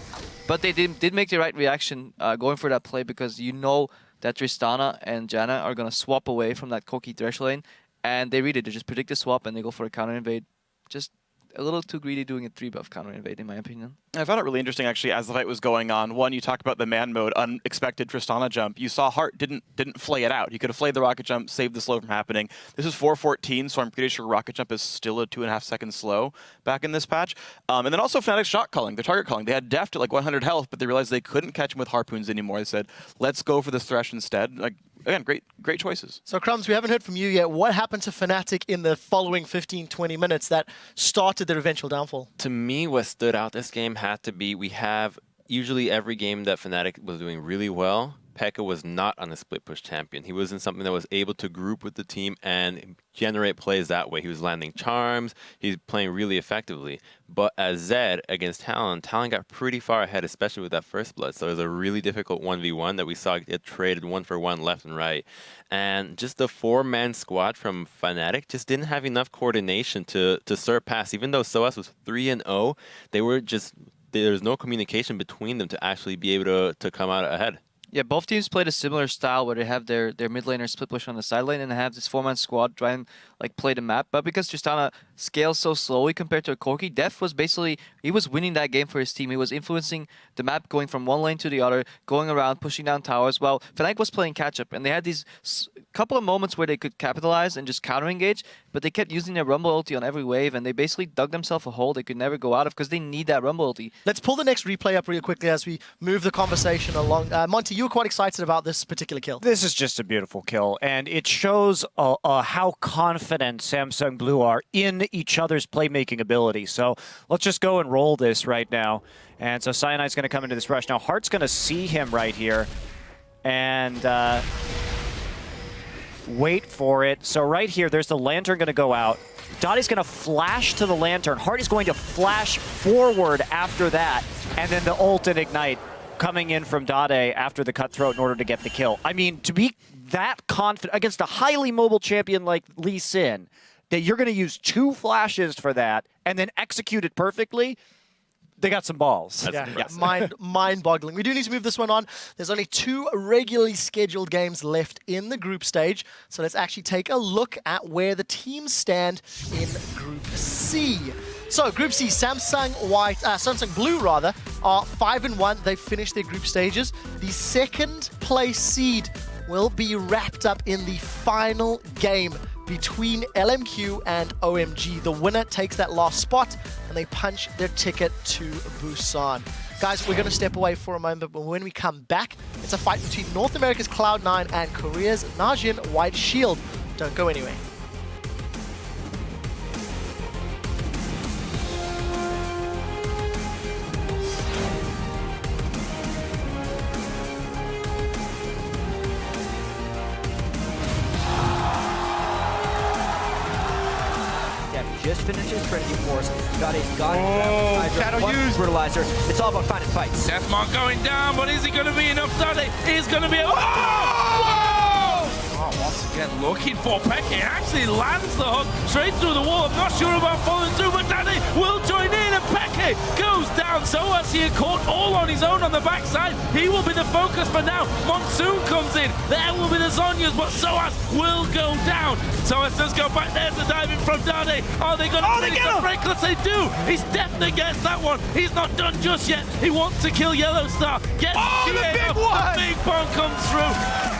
But they did make the right reaction going for that play, because you know that Tristana and Janna are gonna swap away from that Koki Thresh lane, and they read it. They just predict the swap and they go for a counter invade. Just a little too greedy doing a 3-buff counter invade, in my opinion. I found it really interesting, actually, as the fight was going on. One, you talked about the man mode, unexpected Tristana jump. You saw Hart didn't flay it out. He could have flayed the rocket jump, saved the slow from happening. This is 4:14, so I'm pretty sure rocket jump is still a 2.5 second slow back in this patch. And then also Fnatic's shot calling, their target calling. They had Deft at like 100 health, but they realized they couldn't catch him with harpoons anymore. They said, let's go for the Thresh instead. Like, again, great choices. So Crumbs, we haven't heard from you yet. What happened to Fnatic in the following 15-20 minutes that started their eventual downfall? To me, what stood out this game had to be, we have usually every game that Fnatic was doing really well, Pekka was not on a split push champion. He wasn't something that was able to group with the team and generate plays that way. He was landing charms. He's playing really effectively. But as Zed against Talon got pretty far ahead, especially with that first blood. So it was a really difficult 1v1 that we saw get traded 1-for-1 left and right. And just the 4-man squad from Fnatic just didn't have enough coordination to surpass. Even though SOAS was 3-0, they were just, there was no communication between them to actually be able to come out ahead. Yeah, both teams played a similar style where they have their mid laner split push on the side lane and they have this 4-man squad try and like play the map. But because Tristana scales so slowly compared to a Corki, Def was basically, he was winning that game for his team. He was influencing the map, going from one lane to the other, going around, pushing down towers. Well, Fnatic was playing catch-up, and they had these couple of moments where they could capitalize and just counter-engage, but they kept using their Rumble ulti on every wave, and they basically dug themselves a hole they could never go out of because they need that Rumble ulti. Let's pull the next replay up real quickly as we move the conversation along. Monty, you were quite excited about this particular kill. This is just a beautiful kill, and it shows how confident Samsung Blue are in each other's playmaking ability. So let's just go and roll this right now. And so Cyanide's going to come into this rush. Now Heart's going to see him right here and wait for it. So right here, there's the Lantern going to go out. Dade's going to flash to the Lantern. Heart is going to flash forward after that, and then the ult and Ignite coming in from Dade after the Cutthroat in order to get the kill. I mean, to be that confident against a highly mobile champion like Lee Sin, that you're going to use 2 flashes for that and then execute it perfectly, they got some balls. That's Mind-boggling. We do need to move this one on. There's only 2 regularly scheduled games left in the group stage. So let's actually take a look at where the teams stand in Group C. So Group C, Samsung Blue rather, are 5-1. They've finished their group stages. The second place seed will be wrapped up in the final game between LMQ and OMG. The winner takes that last spot, and they punch their ticket to Busan. Guys, we're going to step away for a moment, but when we come back, it's a fight between North America's Cloud9 and Korea's Najin White Shield. Don't go anywhere. Just finishes Trinity Force. Got his Shadow use Brutalizer. It's all about finding fights. Deathmark going down, but is it going to be enough? Dade is going to be. Once again, looking for Peke. Actually lands the hook straight through the wall. I'm not sure about following through, but Dade will join in, and Peke goes down. SOWC here caught all on his own on the backside. He will be the focus, but now Monsoon comes in. There will be the Zonyas, but SOWC will go down. SOWC does go back there to dive in from Dade. Are they going to finish the Reckless? They do. He's definitely gets that one. He's not done just yet. He wants to kill Yellow Star. Gets the big one. The big bomb comes through.